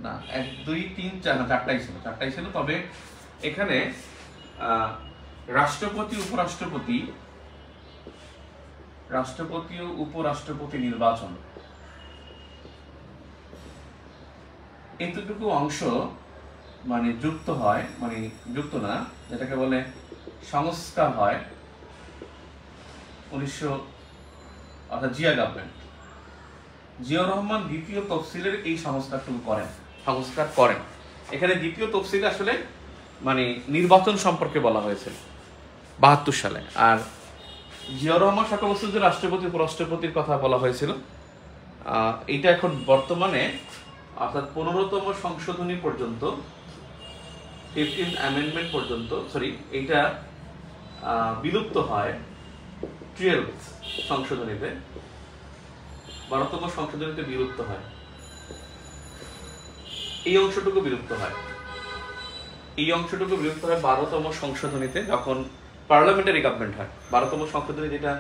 না, 1, 2, 3, 4, 4টাই ছিল। তবে এখানে রাষ্ট্রপতি, ও উপরাষ্ট্রপতি নির্বাচন, এতটুকু অংশ মানে যুক্ত হয়, মানে যুক্ত না, যেটাকে বলে সংস্কার হয় 1900, জিয়া গভর্নমেন্ট, জিয়াউর রহমান দ্বিতীয় তফসিলের এই সংস্কার করেন। এখানে দ্বিতীয় তফসিলে আসলে মানে নির্বাচন সম্পর্কে বলা হয়েছে 72 সালে, আর জিয়াউর রহমান সরকার বলছে যে রাষ্ট্রপতি, উপরাষ্ট্রপতির কথা বলা হয়েছিল। এইটা এখন বর্তমানে অর্থাৎ 15তম সংশোধনী পর্যন্ত, 15th অ্যামেন্ডমেন্ট পর্যন্ত, এইটা বিলুপ্ত হয় 12th সংশোধনীতে, 12তম সংশোধনীতে বিলুপ্ত হয়। এই অংশটুকু বিলুপ্ত হয় 12তম সংশোধনীতে, যখন পার্লামেন্টারি গভর্নমেন্ট হয়। 12তম সংশোধনী যেটা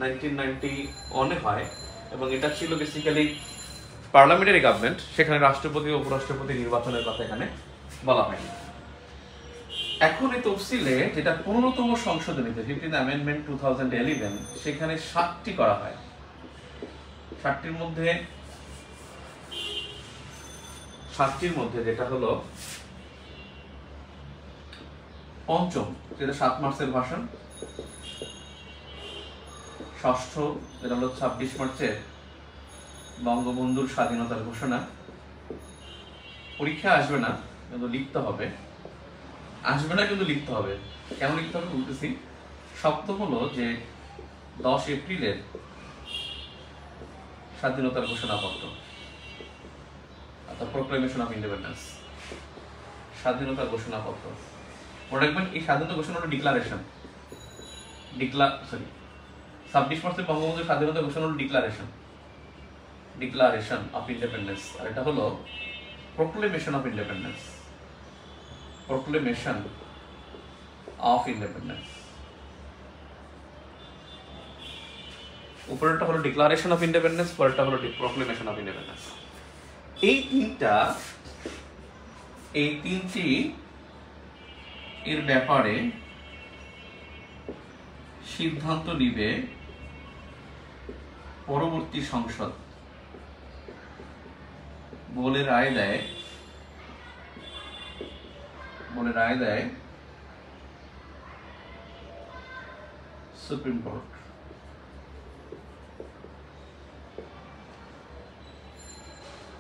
1991-এ হয়, এবং এটা ছিল বেসিক্যালি পার্লামেন্টারি গভর্নমেন্ট, সেখানে রাষ্ট্রপতি ও উপরাষ্ট্রপতি নির্বাচনের কথা এখানে বলা হয়নি। এখন এই তফসিলে যেটা 15তম সংশোধনীতে, 15th অ্যামেন্ডমেন্ট 2011, সেখানে 7টি করা হয়। 7টির মধ্যে যেটা হলো পঞ্চম, যেটা 7 মার্চের ভাষণ, ষষ্ঠ যেটা হলো 26 মার্চের বঙ্গবন্ধুর স্বাধীনতার ঘোষণা। পরীক্ষা আসবে না, কিন্তু লিখতে হবে। কেমন লিখতে হবে বলতেছি। সপ্তম হলো যে 10 এপ্রিলের স্বাধীনতার ঘোষণাপত্র, অর্থাৎ প্রোক্লেমেশন অফ ইন্ডিপেন্ডেন্স, স্বাধীনতার ঘোষণাপত্র। মনে রাখবেন এই স্বাধীনতা ঘোষণা হলো ডিক্লারেশন। 26 মার্চের বঙ্গবন্ধুর স্বাধীনতা ঘোষণা হলো ডিক্লারেশন অফ ইন্ডিপেন্ডেন্স। আর এটা হলো proclamation of independence, proclamation of independence. উপরেরটা হলো ডিক্লারেশন অফ ইন্ডিপেন্ডেন্স, পরেরটা হলো প্রোক্লেমেশন অফ ইন্ডিপেন্ডেন্স। এই তিনটি এর ব্যাপারে সিদ্ধান্ত নিবে পরবর্তী সংসদ বলে রায় দেয় সুপ্রিম কোর্ট।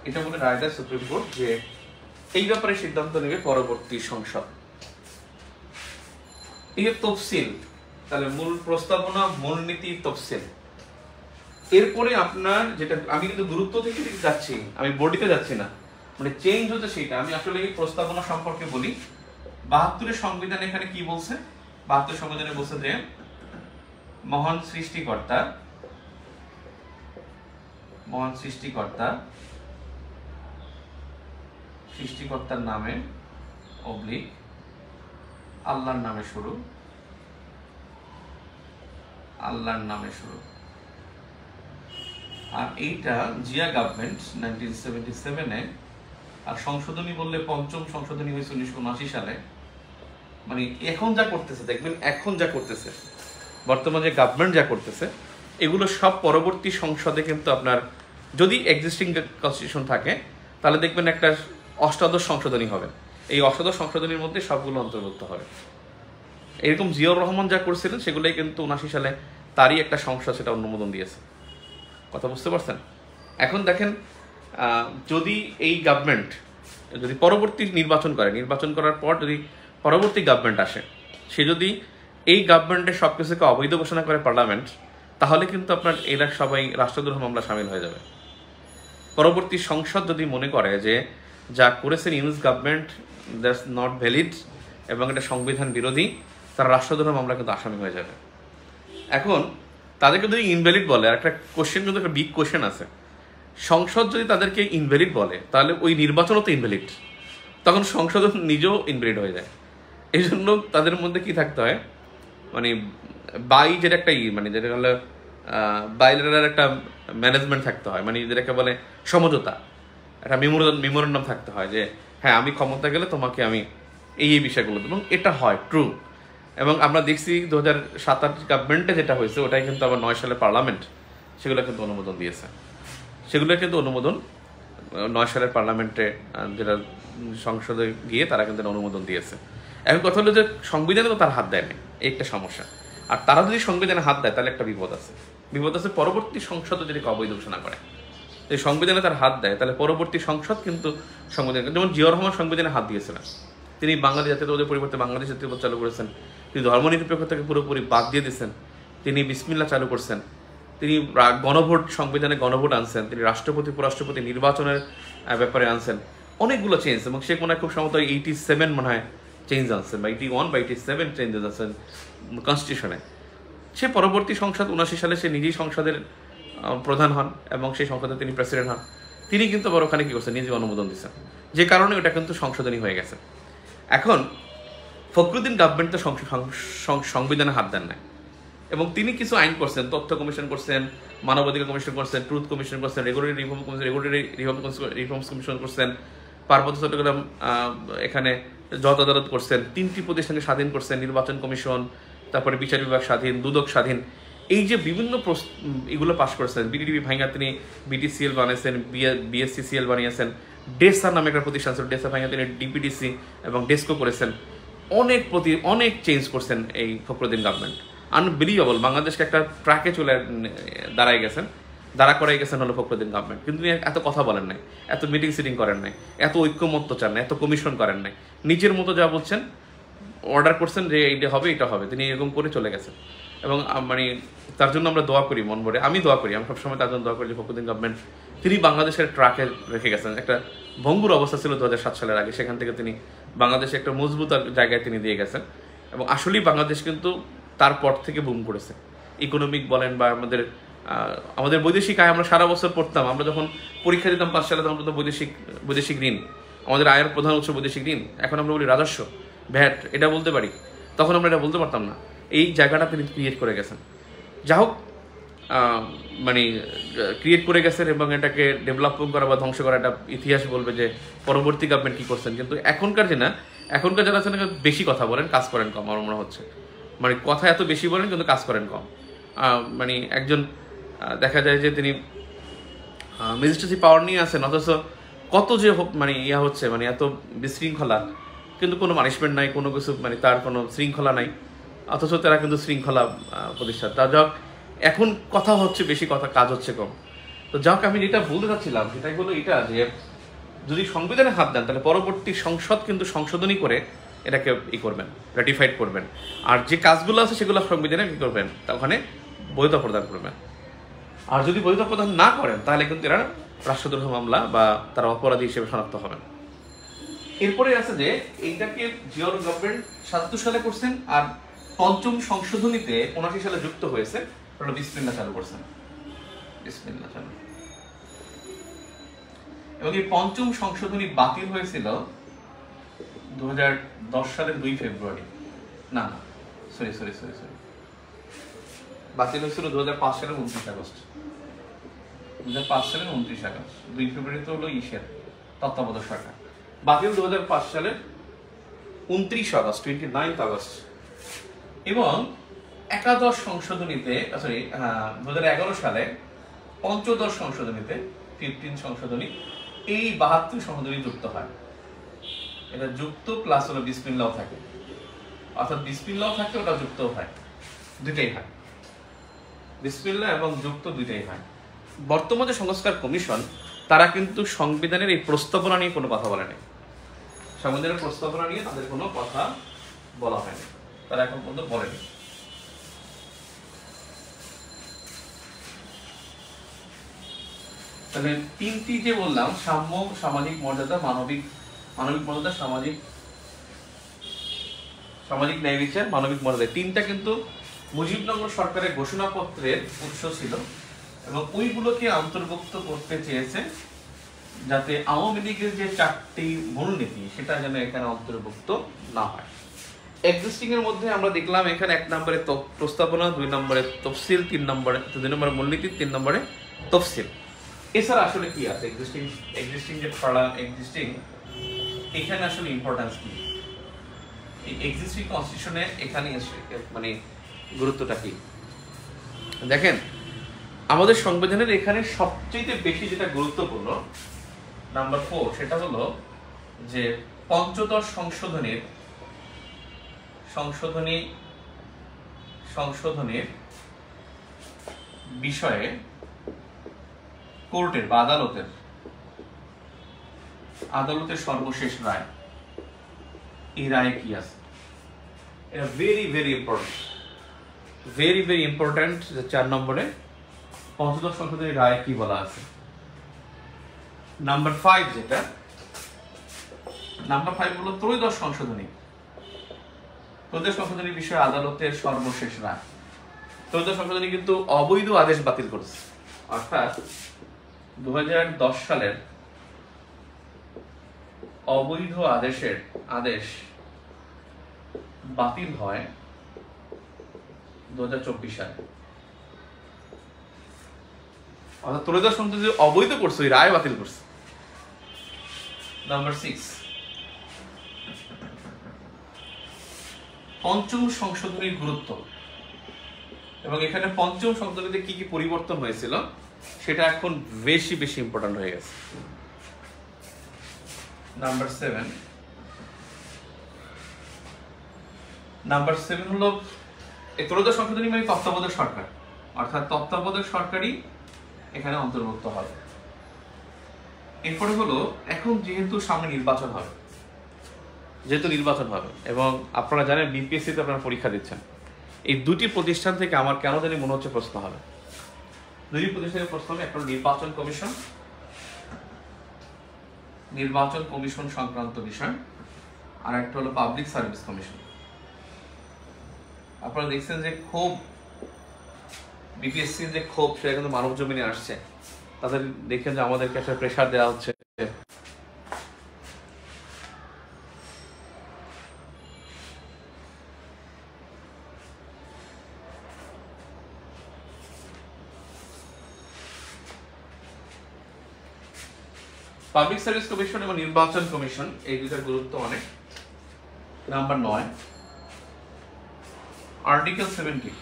এটা বলে রায় দেয় সুপ্রিম কোর্ট যে এই ব্যাপারে সিদ্ধান্ত নেবে পরবর্তী সংসদ। এই তফসিল, তাহলে মূল প্রস্তাবনা, মূলনীতি, তফসিল। এরপরে আপনার যেটা, আমি কিন্তু গুরুত্ব থেকে যাচ্ছি, আমি বডিতে যাচ্ছি না, মানে চেঞ্জ হচ্ছে সেটা। আমি আসলে এই প্রস্তাবনা সম্পর্কে বলি। ৭২ সংবিধান এখানে কি বলছে? ৭২ সংবিধানে বলছে যে মহান সৃষ্টিকর্তার নামে অবলিক আল্লাহর নামে শুরু, আর এইটা জিয়া গভর্নমেন্ট 1977-এ, আর সংশোধনী বললে পঞ্চম সংশোধনী হয়েছে 1979 সালে। মানে এখন যা করতেছে, দেখবেন এখন যা করতেছে, বর্তমান যে গভর্নমেন্ট যা করতেছে, এগুলো সব পরবর্তী সংসদে কিন্তু আপনার যদি এক্সিস্টিং কনস্টিটিউশন থাকে তাহলে দেখবেন একটা অষ্টাদশ সংশোধনী হবে। এই অষ্টাদশ সংশোধনীর মধ্যে সবগুলো অন্তর্ভুক্ত হবে। এরকম জিয়াউর রহমান যা করছিলেন সেগুলোই কিন্তু 79 সালে তারই একটা সংসদ সেটা অনুমোদন দিয়েছে। কথা বুঝতে পারছেন? এখন দেখেন, যদি এই গভর্নমেন্ট যদি পরবর্তী নির্বাচন করে, নির্বাচন করার পর যদি পরবর্তী গভর্নমেন্ট আসে, সে যদি এই গভর্নমেন্টের সব কিছুকে অবৈধ ঘোষণা করে পার্লামেন্ট, তাহলে কিন্তু আপনার এরা সবাই রাষ্ট্রদ্রোহ মামলা সামিল হয়ে যাবে। পরবর্তী সংসদ যদি মনে করে যে যা করেছেন Yunus government that's not valid এবং এটা সংবিধান বিরোধী, তারা রাষ্ট্রদ্রোহ মামলা কিন্তু আসামি হয়ে যাবে। এখন তাদেরকে যদি ইনভ্যালিড বলে, আর একটা কোশ্চেন কিন্তু একটা বিগ কোশ্চেন আছে, সংসদ যদি তাদেরকে ইনভ্যালিড বলে তাহলে ওই নির্বাচনও তো ইনভ্যালিড, তখন সংসদ নিজেও ইনভ্যালিড হয়ে যায়। এই জন্য তাদের মধ্যে কি থাকতে হয়, মানে যেটা একটা মানে যেটা হলো বাইলেটারাল একটা ম্যানেজমেন্ট থাকতে হয়, মানে যেটাকে বলে সমঝোতা, একটা মেমোরেন্ডাম থাকতে হয় যে হ্যাঁ আমি ক্ষমতা গেলে তোমাকে আমি এই বিষয়গুলো, এবং এটা হয় ট্রু। এবং আমরা দেখছি 2007-08 গভর্নমেন্টে যেটা হয়েছে ওটাই কিন্তু আবার 9 সালে পার্লামেন্ট সেগুলো কিন্তু অনুমোদন দিয়েছে। সেগুলো কিন্তু অনুমোদন 9 সালের পার্লামেন্টে, যেটা সংসদে গিয়ে তারা কিন্তু অনুমোদন দিয়েছে। এখন কথা হলো যে সংবিধানে তো তার হাত দেয় না, এই একটা সমস্যা। আর তারা যদি সংবিধানে হাত দেয় তাহলে একটা বিপদ আছে। পরবর্তী সংসদ যদি অবৈধ ঘোষণা করে, এই সংবিধানে তার হাত দেয়, তাহলে পরবর্তী সংসদ কিন্তু সংবিধান, যেমন জিয়াউর রহমান সংবিধানে হাত দিয়েছিলেন, তিনি বাঙালি জাতীয়তাবাদের পরিবর্তে বাংলাদেশ জাতীয়তাবাদ চালু করেছেন। তিনি ধর্মনিরপেক্ষতাকে পুরোপুরি বাদ দিয়ে দিয়েছেন, তিনি বিসমিল্লাহ চালু করছেন, তিনি গণভোট, সংবিধানে গণভোট আনছেন, তিনি রাষ্ট্রপতি উপরাষ্ট্রপতি নির্বাচনের ব্যাপারে আনছেন, অনেকগুলো চেঞ্জ। এবং শেখ মনে হয় খুব সম্ভবত 87 মনে হয় চেঞ্জ আনছেন, বা 81 বা 87 চেঞ্জেস আনছেন কনস্টিটিউশনে। সে পরবর্তী সংসদ 79 সালে সে নিজেই সংসদের প্রধান হন এবং সেই সংসদে তিনি প্রেসিডেন্ট হন। তিনি কিন্তু আবার ওখানে কি করছেন, নিজে অনুমোদন দিচ্ছেন, যে কারণে ওটা কিন্তু সংশোধনী হয়ে গেছে। এখন ফখরুদ্দিন গভর্নমেন্ট তো সংবিধানে হাত দেন না, এবং তিনি কিছু আইন করছেন, তথ্য কমিশন করছেন, মানবাধিকার কমিশন করছেন, ট্রুথ কমিশন করছেন, রেগুলেটরি রিফর্মস কমিশন করছেন, পার্বত্য চট্টগ্রাম এখানে জজ আদালত করছেন, 3টি প্রতিষ্ঠানকে স্বাধীন করছেন, নির্বাচন কমিশন, তারপরে বিচার বিভাগ স্বাধীন, দুদক স্বাধীন, এই যে বিভিন্ন এগুলো পাশ করেছেন। বিডিডিবি ভাঙা তিনি বিটিসিএল বানিয়েছেন, বিএসসিসিএল বানিয়েছেন, ডেসা নামে একটা প্রতিষ্ঠান ছিল, ডেসা ভাঙা তিনি ডিপিডিসি এবং ডেস্কো করেছেন। অনেক চেঞ্জ করছেন এই ফখরুদ্দিন গভর্নমেন্ট, আনবিলিভেবল। বাংলাদেশকে একটা ট্র্যাকে চলে দাঁড়া করাই গেছেন হলো ফখরুদ্দিন গভর্নমেন্ট। কিন্তু এত কথা বলেন নাই, এত মিটিং সিটিং করেন নাই, এত ঐক্যমত্য চান না, এত কমিশন করেন নাই, নিজের মতো যা বলছেন অর্ডার করছেন যে এইটা হবে এটা হবে, তিনি এরকম করে চলে গেছেন। এবং মানে তার জন্য আমরা দোয়া করি মন ভরে, আমি দোয়া করি, আমি সবসময় তার জন্য দোয়া করি যে ফখরুদ্দিন গভর্নমেন্ট তিনি বাংলাদেশের ট্র্যাকে রেখে গেছেন। একটা ভঙ্গুর অবস্থা ছিল 2007 সালের আগে, সেখান থেকে তিনি বাংলাদেশে একটা মজবুত জায়গায় তিনি দিয়ে গেছেন। এবং আসলেই বাংলাদেশ কিন্তু তারপর থেকে বুম করেছে, ইকোনমিক বলেন বা আমাদের বৈদেশিক আয় আমরা সারা বছর পড়তাম, আমরা যখন পরীক্ষা দিতাম 5 সালে তখন বৈদেশিক ঋণ আমাদের আয়ের প্রধান উৎস বৈদেশিক ঋণ, এখন আমরা বলি রাজস্ব, ভ্যাট, এটা বলতে পারি, তখন আমরা এটা বলতে পারতাম না। এই জায়গাটা তিনি ক্রিয়েট করে গেছেন। যা হোক, মানে ক্রিয়েট করে গেছেন এবং এটাকে ডেভেলপমেন্ট করা বা ধ্বংস করা এটা ইতিহাস বলবে যে পরবর্তী গভর্নমেন্ট কী করছেন। কিন্তু এখনকার যারা আছেন বেশি কথা বলেন, কাজ করেন কম, আমার মনে হচ্ছে। মানে কথা এত বেশি বলেন কিন্তু কাজ করেন কম। মানে একজন দেখা যায় যে তিনি ম্যাজিস্ট্রেসি পাওয়ার নিয়ে আছেন, অথচ কত যে মানে হচ্ছে, মানে এত বিশৃঙ্খলা, কিন্তু কোনো পানিশমেন্ট নাই, কোনো কিছু, মানে তার কোনো শৃঙ্খলা নাই, অথচ তারা কিন্তু শৃঙ্খলা প্রতিষ্ঠা। তা যাক, এখন কথা হচ্ছে বেশি, কথা কাজ হচ্ছে কম। তো যাক, আমি যেটা বলতে চাচ্ছিলাম সেটাই হলো এটা, যে যদি সংবিধানে হাত দেন তাহলে পরবর্তী সংসদ কিন্তু সংশোধনী করে এটাকে করবেন, রেটিফাইড করবেন। আর যে কাজগুলো আছে সেগুলো সংবিধানে করবেন, তা ওখানে বৈধতা প্রদান করবেন। আর যদি বৈধতা প্রদান না করেন তাহলে কিন্তু এরা রাষ্ট্রদ্রোহ মামলা বা তারা অপরাধী হিসেবে শনাক্ত হবেন। এরপরে আছে যে এইটাকে জিয়াউর গভর্নমেন্ট ৭৭ সালে করছেন, আর পঞ্চম সংশোধনীতে ৭৯ সালে যুক্ত হয়েছে, বিসমিল্লাহ চালু করছেন, বিসমিল্লাহ চালু। এবং এই পঞ্চম সংশোধনী বাতিল হয়েছিল 2010 সালের 2 ফেব্রুয়ারি, না সরি, বাতিল হয়েছিল 2005 সালের 29 আগস্ট। 2005 সালের 29 আগস্ট, 2 ফেব্রুয়ারি তো হলো তত্ত্বাবধায়ক সরকার। বাতিল 2005 সালের 29 আগস্ট, 29 আগস্ট। এবং একাদশ সংশোধনীতে, 2011 সালে পঞ্চদশ সংশোধনীতে, 15 সংশোধনী, এই 72 সংশোধনী যুক্ত হয়। এটা যুক্ত প্লাস হলো বিসমিল্লাহ থাকে, অর্থাৎ বিসমিল্লাহ থাকে, ওটা যুক্ত হয়, দুইটাই হয়, বিসমিল্লাহ এবং যুক্ত দুইটাই হয়। বর্তমান যে সংস্কার কমিশন, তারা কিন্তু সংবিধানের এই প্রস্তাবনা নিয়ে কোনো কথা বলে নাই। সংবিধানের প্রস্তাবনা নিয়ে তাদের কোনো কথা বলা হয়নি, তারা এখন পর্যন্ত বলেনি। তাহলে তিনটি যে বললাম, সাম্য, সামাজিক মর্যাদা, মানবিক মর্যাদা, সামাজিক ন্যায় বিচার, মানবিক মর্যাদা, তিনটা কিন্তু মুজিবনগর সরকারের ঘোষণাপত্রের উৎস ছিল, এবং ওইগুলোকে অন্তর্ভুক্ত করতে চেয়েছে যাতে আওয়ামী লীগের যে 4টি মূলনীতি সেটা যেন এখানে অন্তর্ভুক্ত না হয়। এক্সিস্টিং এর মধ্যে আমরা দেখলাম এখানে 1 নম্বরে প্রস্তাবনা, 2 নম্বরে তফসিল, 3 নম্বরে মূলনীতি, 3 নম্বরে তফসিল। এছাড়া আসলে কি আছে এক্সিস্টিং যে পড়া, এক্সিস্টিং এখানে আসলে ইম্পর্টেন্স কি, এই এক্সিস্টিং কনস্টিটিউশনে এখানে মানে গুরুত্বটা কি? দেখেন, আমাদের সংবিধানের এখানে সবচেয়ে বেশি যেটা গুরুত্বপূর্ণ, নাম্বার 4, সেটা হলো যে পঞ্চদশ সংশোধনীর বিষয়ে কোর্টের বা আদালতের সর্বশেষ রায়, এই রায়ে কি আছে, এটা ভেরি ভেরি ইম্পর্টেন্ট। যে 4 নম্বরে পঞ্চদশ সংশোধনীর রায় কি বলা আছে। নাম্বার 5 যেটা, নাম্বার 5 হলো ত্রয়োদশ সংশোধনীর বিষয়ে আদালতের সর্বশেষ রায়। ত্রয়োদশ সংশোধনী কিন্তু অবৈধ আদেশ বাতিল করেছে, অর্থাৎ 2010 সালের অবৈধ আদেশ বাতিল হয় 2024 সালে। অর্থাৎ ত্রয়োদশ সংশোধনী অবৈধ করছে, ওই রায় বাতিল করছে। নাম্বার 6, পঞ্চম সংশোধনীর গুরুত্ব, এবং এখানে পঞ্চম সংশোধনীতে কি কি পরিবর্তন হয়েছিল সেটা এখন বেশি ইম্পর্টেন্ট হয়ে গেছে। নাম্বার 7 হলো এই ত্রয়োদশ সংশোধনী মানে তত্ত্বাবধায়ক সরকার, অর্থাৎ তত্ত্বাবধায়ক সরকারই এখানে অন্তর্ভুক্ত হবে। এরপরে হলো, এখন যেহেতু সামনে নির্বাচন হবে, এবং আপনারা জানেন বিপিএসসি তে আপনারা পরীক্ষা দিচ্ছেন, এই দুটি প্রতিষ্ঠান থেকে আমার কেন জানি মনে হচ্ছে প্রশ্ন হবে। দুটি প্রতিষ্ঠানের প্রশ্ন হবে, একটা নির্বাচন কমিশন সংক্রান্ত বিষয়, আর একটা হলো পাবলিক সার্ভিস কমিশন। আপনারা দেখছেন যে ক্ষোভ, বিপিএসসির যে ক্ষোভ, সেটা কিন্তু মানব জমিনে আসছে। তাদের দেখেন যে আমাদেরকে একটা প্রেশার দেওয়া হচ্ছে, পাবলিক সার্ভিস কমিশন এবং নির্বাচন কমিশন এই দুইটার গুরুত্ব অনেক। Number 9 article 70।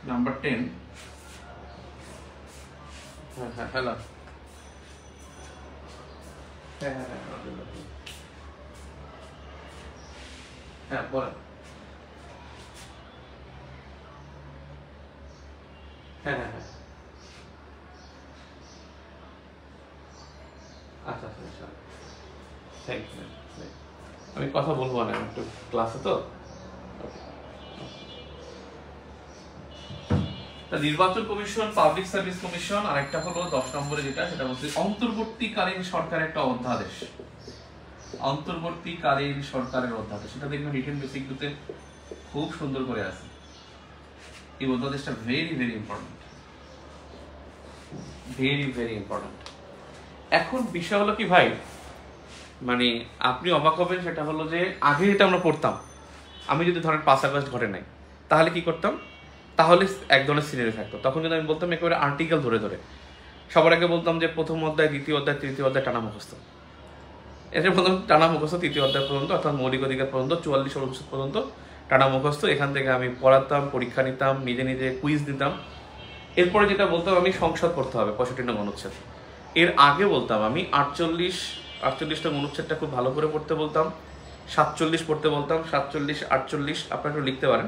নাম্বার 10 হ্যালো হ্যাঁ বলেন। হ্যাঁ হ্যাঁ হ্যাঁ আচ্ছা আচ্ছা আচ্ছা থ্যাংক ইউ। আমি কথা বলবো না, একটু ক্লাসে তো। নির্বাচন কমিশন, পাবলিক সার্ভিস কমিশন, আর একটা হলো 10 নম্বরে যেটা, সেটা হচ্ছে অন্তর্বর্তীকালীন সরকারের একটা অধ্যাদেশ। অন্তর্বর্তীকালীন সরকারের অধ্যাদেশ, সেটা দেখবেন রিটেন বেসিকগুলোতে খুব সুন্দর করে আছে। এই অধ্যাদেশটা very very important, very very important. এখন বিষয় হলো কি ভাই, মানে আপনি অবাক হবেন, সেটা হলো যে আগে যেটা আমরা পড়তাম, আমি যদি ধরেন 5 আগস্ট ঘটে নাই, তাহলে কি করতাম, তাহলে এক ধরনের সিনারি থাকতো। তখন কিন্তু আমি বলতাম একেবারে আর্টিকেল ধরে ধরে, সবার আগে বলতাম যে প্রথম অধ্যায়, দ্বিতীয় অধ্যায়, তৃতীয় অধ্যায় টানা মুখস্থ। এটা প্রথম টানা মুখস্থ, তৃতীয় অধ্যায় পর্যন্ত, অর্থাৎ মৌলিক অধিকার পর্যন্ত, 44 অনুচ্ছেদ পর্যন্ত টানা মুখস্থ। এখান থেকে আমি পড়াতাম, পরীক্ষা নিতাম, নিজে নিজে কুইজ দিতাম। এরপরে যেটা বলতাম আমি সংসদ পড়তে হবে 65 নং অনুচ্ছেদ। এর আগে বলতাম আমি 48 নং অনুচ্ছেদটা খুব ভালো করে পড়তে বলতাম, 47 পড়তে বলতাম, 47, 48 আপনারা একটু লিখতে পারেন,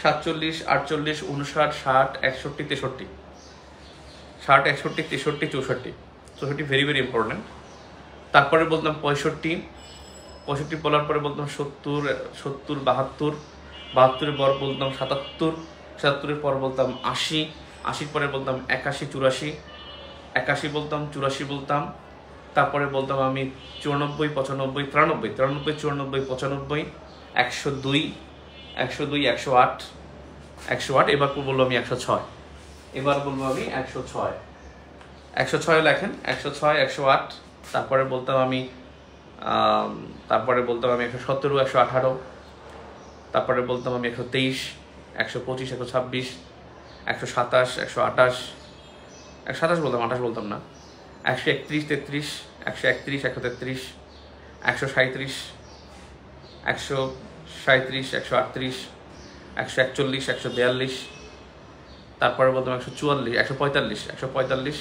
47, 48, 59, 60, 61, 63, 60, 61, 63, 64, 64 ভেরি ভেরি ইম্পর্টেন্ট। তারপরে বলতাম 65 বলার পরে বলতাম 70, 72, 72 পর বলতাম 77, 77 পর বলতাম 80, 80 পরে বলতাম 81, 84, 81 বলতাম, 84 বলতাম। তারপরে বলতাম আমি 94, 95, 93, 94, 95, 102, 108, 108। এবার বলবো আমি 106, এবার বলবো আমি 106, 106 লেখেন, 106, 108। তারপরে বলতাম আমি 117, 118। তারপরে বলতাম আমি 123, 125, 126, 127, 128, 127 বলতাম, 28 বলতাম না, 131, 33, 131, 133, 137, 137, 138, 141, 142। তারপরে বলতাম 144, 145, 145।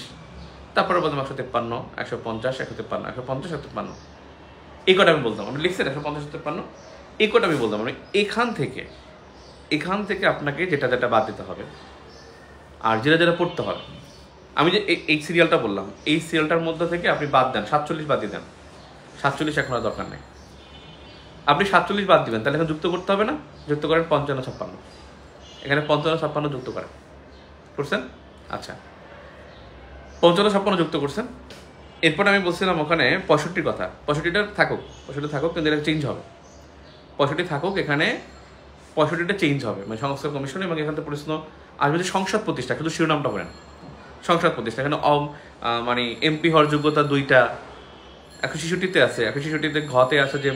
তারপরে বলতাম 153, 150, 153, 150, 153। এই কটা আমি বলতাম, আমি লিখছি 150, 153, এই কটা আমি বলতাম। মানে এখান থেকে আপনাকে যেটা যেটা বাদ দিতে হবে আর যেটা যেটা পড়তে হবে। আমি যে এই সিরিয়ালটা বললাম, এই সিরিয়ালটার মধ্যে থেকে আপনি বাদ দেন, 47 বাদ দিয়ে দেন, 47 এখন আর দরকার নেই। আপনি 47 বাদ দিবেন, তাহলে এখানে যুক্ত করতে হবে না, যুক্ত করেন 55, 56। এখানে 55, 56 যুক্ত করেন, করছেন? আচ্ছা, 55, 56 যুক্ত করছেন। এরপর আমি বলছিলাম ওখানে 65 কথা, 65টা থাকুক, 65 থাকুক, কিন্তু এটা চেঞ্জ হবে। 65 থাকুক, এখানে 65টা চেঞ্জ হবে, মানে সংস্কার কমিশন। এবং এখান থেকে প্রশ্ন আসবে যে সংসদ প্রতিষ্ঠা, শুধু শিরোনামটা বলেন, সংসদ প্রতিষ্ঠা। এখানে মানে এমপি হওয়ার যোগ্যতা 2টা, 166-তে আছে, 166-তে ঘতে আছে যে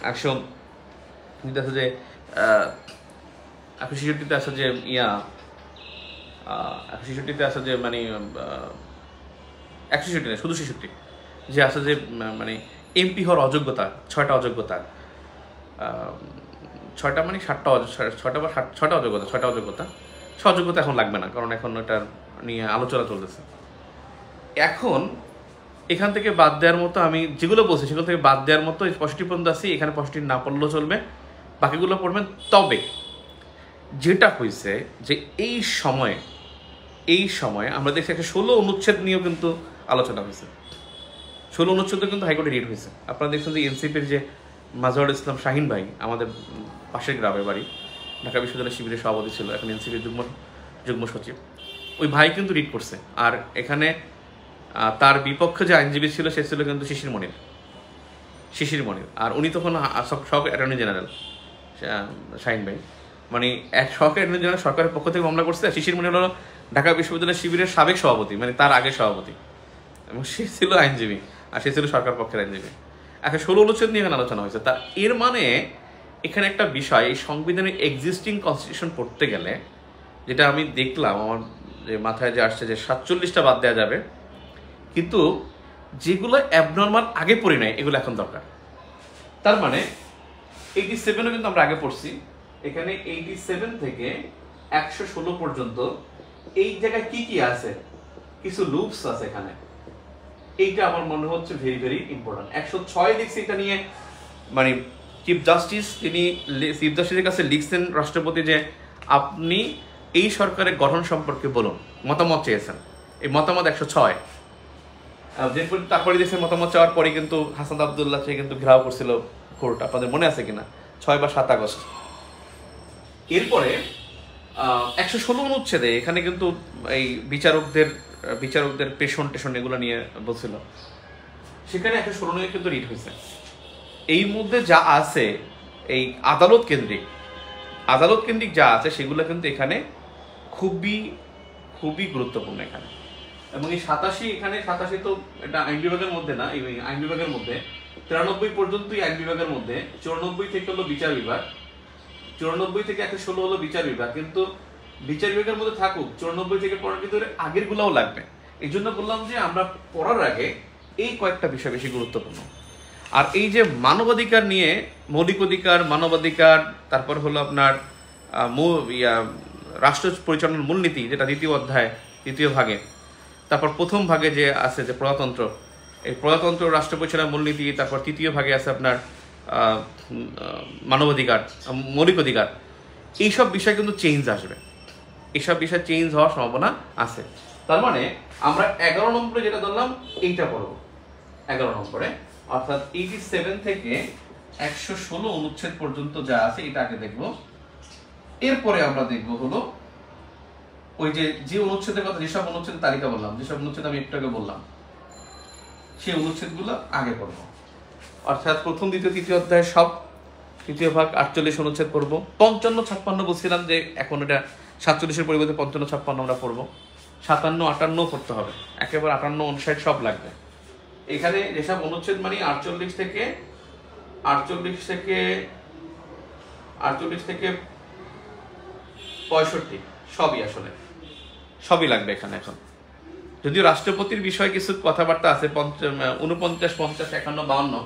166-তে আছে যে 166-তে আছে যে 166-তে আছে যে মানে 166 না, শুধু 66 যে আছে যে মানে এমপি হওয়ার অযোগ্যতা, 6টা অযোগ্যতা, 6টা মানে 7টা, 6টা বা 6টা অযোগ্যতা, 6টা অযোগ্যতা। সযোগ্যতা এখন লাগবে না, কারণ এখন ওটার নিয়ে আলোচনা চলতেছে। এখন এখান থেকে বাদ দেওয়ার মতো, আমি যেগুলো বলছি সেগুলো থেকে বাদ দেওয়ার মতো 65 পর্যন্ত আসি। এখানে 65 না পড়লেও চলবে, বাকিগুলো পড়বেন। তবে যেটা হয়েছে যে এই সময়ে আমরা দেখছি একটা 16 অনুচ্ছেদ নিয়েও কিন্তু আলোচনা হয়েছে। 16 অনুচ্ছেদও কিন্তু হাইকোর্টে রিট হয়েছে। আপনারা দেখছেন যে এনসিপির যে মাজহারুল ইসলাম শাহিন ভাই, আমাদের পাশের গ্রামের বাড়ি, ঢাকা বিশ্ববিদ্যালয় শিবিরের সভাপতি ছিল, এখন এনসিপির যুগ্ম সচিব, ওই ভাই কিন্তু রিট করছে। আর এখানে তার বিপক্ষে যে আইনজীবী ছিল সে ছিল কিন্তু শিশির মনির। আর উনি তখন সব অ্যাটর্নি জেনারেল শাহিন ভাই, মানে এক সহকারী অ্যাটর্নি জেনারেল সরকারের পক্ষ থেকে মামলা করছে। শিশির মনির হলো ঢাকা বিশ্ববিদ্যালয় শিবিরের সাবেক সভাপতি, মানে তার আগের সভাপতি, এবং সে ছিল আইনজীবী আর সে ছিল সরকার পক্ষের আইনজীবী। এখন 16 অনুচ্ছেদ নিয়ে এখানে আলোচনা হয়েছে। তা এর মানে এখানে একটা বিষয়, এই সংবিধানের এক্সিস্টিং কনস্টিটিউশন পড়তে গেলে যেটা আমি দেখলাম, আমার যে মাথায় যে আসছে যে 47টা বাদ দেওয়া যাবে, কিন্তু যেগুলো অ্যাবনর্মাল আগে পড়ি নাই এগুলো এখন দরকার। তার মানে 87ও কিন্তু আমরা আগে পড়ছি, এখানে 87 থেকে 116 পর্যন্ত এই জায়গায় কি কি আছে, কিছু লুপস আছে এখানে, এইটা আমার মনে হচ্ছে ভেরি ভেরি ইম্পর্টেন্ট। 106 লিখছি, এটা নিয়ে মানে চিফ জাস্টিসের কাছে লিখছেন রাষ্ট্রপতি যে আপনি এই সরকারের গঠন সম্পর্কে বলুন, মতামত চেয়েছেন। এই মতামত 106, তারপরে দেশের মতামত চাওয়ার পরে কিন্তু হাসান আবদুল্লাহ কিন্তু ঘেরাও করছিল কোর্ট, আপনাদের মনে আছে কিনা, 6 বা 7 আগস্ট। এরপরে 116 অনুচ্ছেদে এখানে কিন্তু এই বিচারকদের পেশন এগুলো নিয়ে বলছিল, সেখানে 116 কিন্তু রিট হয়েছে। এই মধ্যে যা আছে এই আদালত কেন্দ্রিক যা আছে সেগুলো কিন্তু এখানে খুবই খুবই গুরুত্বপূর্ণ এখানে। এবং এই 87 তো এটা আইন বিভাগের মধ্যে না, এই আইন বিভাগের মধ্যে 93 পর্যন্তই আইন বিভাগের মধ্যে, 94 থেকে হলো বিচার বিভাগ, 94 থেকে 116 হলো বিচার বিভাগ। কিন্তু বিচার বিভাগের মধ্যে থাকুক 94 থেকে পড়ার ভিতরে আগের গুলাও লাগবে। এই জন্য বললাম যে আমরা পড়ার আগে এই কয়েকটা বিষয় বেশি গুরুত্বপূর্ণ। আর এই যে মানবাধিকার নিয়ে, মৌলিক অধিকার, মানবাধিকার, তারপর হলো আপনার রাষ্ট্র পরিচালনার মূলনীতি, যেটা 2য় অধ্যায় 2য় ভাগে, তারপর 1ম ভাগে যে আছে যে প্রজাতন্ত্র, এই প্রজাতন্ত্র রাষ্ট্র পরিচালনার মূলনীতি, তারপর 3য় ভাগে আছে আপনার মানবাধিকার, মৌলিক অধিকার, এইসব বিষয় কিন্তু চেঞ্জ আসবে, এইসব বিষয় চেঞ্জ হওয়ার সম্ভাবনা আছে। তার মানে আমরা 11 নম্বরে যেটা ধরলাম এইটা পড়ব 11 নম্বরে, অর্থাৎ 87 থেকে 116 অনুচ্ছেদ পর্যন্ত যা আছে এটা আগে দেখব। এরপরে আমরা দেখব হলো ওই যে অনুচ্ছেদের কথা, যেসব অনুচ্ছেদের তালিকা বললাম, যেসব অনুচ্ছেদ আমি একটু আগে বললাম, সেই অনুচ্ছেদগুলো আগে পড়ব। অর্থাৎ 1ম, 2য়, 3য় অধ্যায় সব, 3য় ভাগ 48 অনুচ্ছেদ পড়ব। 55, 56 বলছিলাম যে এখন এটা 47-এর পরিবর্তে 55, 56 আমরা পড়ব। 57, 58 পড়তে হবে, একেবারে 58, 59 সব লাগবে। এখানে যেসব অনুচ্ছেদ মানে 48 থেকে 65 সবই লাগবে এখানে। এখন যদিও রাষ্ট্রপতির বিষয়ে কিছু কথাবার্তা আছে, 49, 50, 51, 52,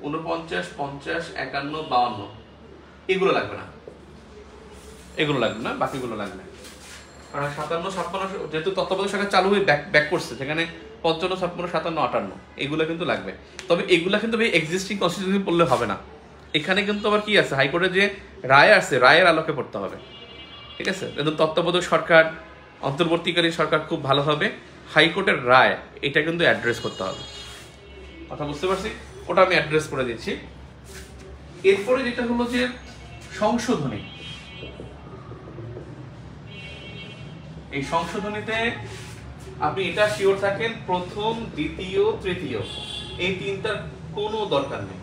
49, 50, 51, 52 এগুলো লাগবে না, বাকিগুলো লাগবে। কারণ 57, 56 যেহেতু তত্ত্বাবধায়ক সরকার চালু হয়ে ব্যাক করছে, সেখানে 55, 56, 57, 58 এগুলো কিন্তু লাগবে। তবে এগুলা কিন্তু এক্সিস্টিং কনস্টিটিউশন পড়লে হবে না, এখানে কিন্তু আবার কি আছে, হাইকোর্টে যে রায় আছে রায়ের আলোকে পড়তে হবে, ঠিক আছে। একদম তত্ত্বাবধায়ক সরকার, অন্তর্বর্তীকালীন সরকার খুব ভালোভাবে হাইকোর্টের রায় এটা কিন্তু অ্যাড্রেস করতে হবে, কথা বুঝতে পারছি, ওটা আমি অ্যাড্রেস করে দিচ্ছি। এরপরে যেটা হলো যে সংশোধনী, এই সংশোধনীতে আপনি এটা শিওর থাকেন 1ম, 2য়, 3য় এই 3টার কোনো দরকার নেই।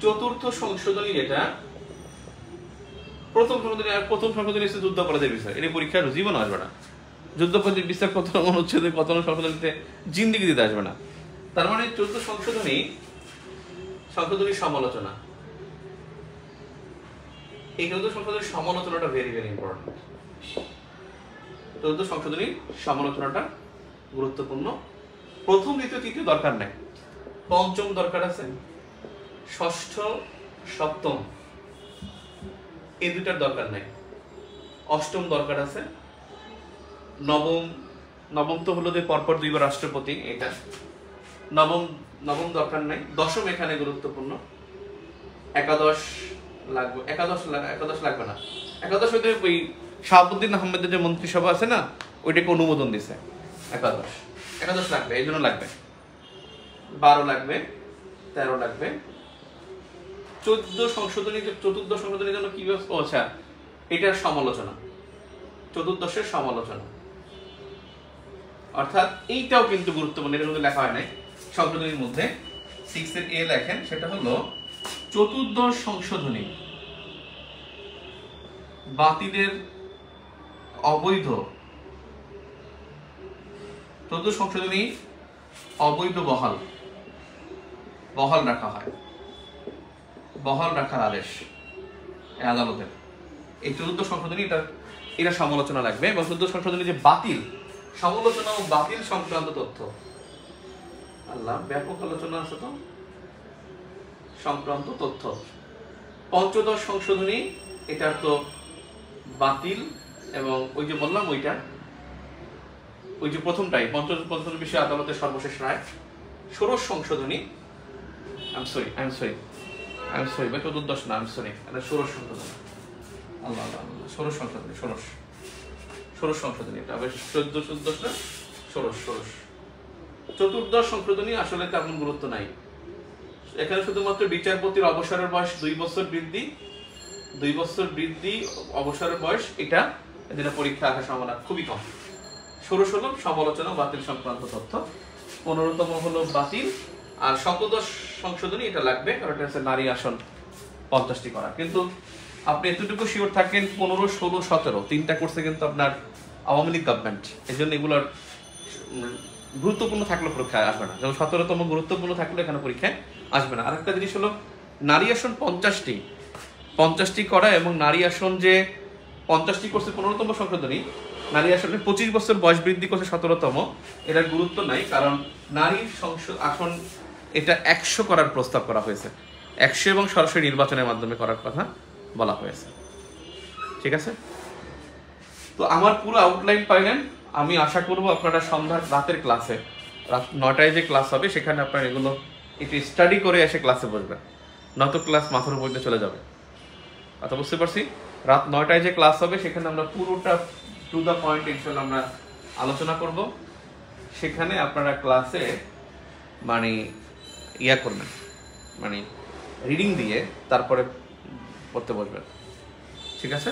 4র্থ সংশোধনী যেটা, প্রথম সংশোধনী হচ্ছে যুদ্ধাপরাধের বিষয়, এটা পরীক্ষার জীবন আসবে না। যুদ্ধাপরাধের বিচার কত অনুচ্ছেদে কত সংশোধনীতে জিন্দিগি দিতে আসবে না। তার মানে 4র্থ সংশোধনী সমালোচনা, এই 4র্থ সংশোধনীর সমালোচনাটা ভেরি ভেরি ইম্পর্টেন্ট। 4র্থ সংশোধনীর সমালোচনাটা গুরুত্বপূর্ণ। 1ম, 2য়, 3য় দরকার নেই, 5ম দরকার আছে, 6ষ্ঠ, 7ম এই 2টার দরকার নেই, 8ম দরকার আছে, 9ম তো হলো যে পরপর 2বার রাষ্ট্রপতি, এটা 9ম দরকার নেই, 10ম এখানে গুরুত্বপূর্ণ, 11 লাগবে, 11 লাগবে না, 11 হইতে ওই শাহাবুদ্দিন আহমেদের যে মন্ত্রিসভা আছে না, ওইটাকে অনুমোদন দিছে, 11 লাগবে, এই জন্য লাগবে। 12 লাগবে, 13 লাগবে। 4র্থ সংশোধনীর জন্য কি ব্যবস্থা, আচ্ছা এটার সমালোচনা, 4র্দশের সমালোচনা, অর্থাৎ এইটাও কিন্তু গুরুত্বপূর্ণ, এটার মধ্যে লেখা হয় নাই সংশোধনীর মধ্যে, 6 এ লেখেন, সেটা হলো 4র্দশ সংশোধনী বাতিলের অবৈধ, 4র্দশ সংশোধনী অবৈধ বহাল রাখা হয়, বহাল রাখার আদেশ আদালতের। এই 4র্দশ সংশোধনী এটা সমালোচনা লাগবে। এবং 14 সংশোধনী যে বাতিল, সমালোচনা ও বাতিল সংক্রান্ত তথ্য, আল্লাহ ব্যাপক আলোচনা আছে তো সংক্রান্ত তথ্য। 15 সংশোধনী এটার তো বাতিল, এবং ওই যে বললাম ওইটা, ওই যে প্রথমটাই 15 বিষয়ে আদালতের সর্বশেষ রায়। 16 সংশোধনী, আই এম সরি ভাই, 14 না, 16 সংশোধনী, আল্লাহ আল্লাহ, 16 সংশোধনী, 16 সংশোধনী, এটা আবার 14 না, 16। 14 সংশোধনী আসলে তেমন গুরুত্ব নাই এখানে, শুধুমাত্র বিচারপতির অবসরের বয়স 2 বছর বৃদ্ধি, 2 বছর বৃদ্ধি অবসরের বয়স, এটা যেটা পরীক্ষা আসার সম্ভাবনা খুবই কম। 16 হলো সমালোচনা বাতিল সংক্রান্ত তথ্য, 15তম হলো বাতিল, আর 17 সংশোধনী এটা লাগবে, কারণ এটা হচ্ছে নারী আসন 50টি করা। কিন্তু আপনি এতটুকু শিওর থাকেন 15, 16, 17 তিনটা করছে কিন্তু আপনার আওয়ামী লীগ গভর্নমেন্ট, এই জন্য এগুলোর গুরুত্বপূর্ণ থাকলে পরীক্ষায় আসবে না। যেমন 17তম গুরুত্বপূর্ণ থাকলে এখানে পরীক্ষায় আসবে না। আরেকটা জিনিস হলো নারী আসন 50টি করা, এবং নারী আসন যে 50টি করছে 15তম সংশোধনী, নারী আসনে 25 বছর বয়স বৃদ্ধি করছে 17তম, এটার গুরুত্ব নাই, কারণ নারী আসন এটা 100 করার প্রস্তাব করা হয়েছে, 100 এবং সরাসরি নির্বাচনের মাধ্যমে করার কথা বলা হয়েছে। ঠিক আছে, তো আমার পুরো আউটলাইন পাইলেন। আমি আশা করব আপনারা সন্ধ্যার রাতের ক্লাসে, রাত 9টায় যে ক্লাস হবে সেখানে আপনারা এগুলো একটু স্টাডি করে এসে ক্লাসে বসবেন, নয়তো ক্লাস মাথার উপর দিয়ে চলে যাবে। কথা বুঝতে পারছি? রাত 9টায় যে ক্লাস হবে সেখানে আমরা পুরোটা টু দ্য পয়েন্ট ইনশাআল্লাহ আমরা আলোচনা করব। সেখানে আপনারা ক্লাসে মানে ইয়া করবেন, মানে রিডিং দিয়ে তারপরে পড়তে বসবেন। ঠিক আছে,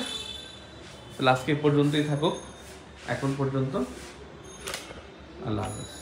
তাহলে আজকে পর্যন্তই থাকুক, এখন পর্যন্ত। আল্লাহ হাফেজ।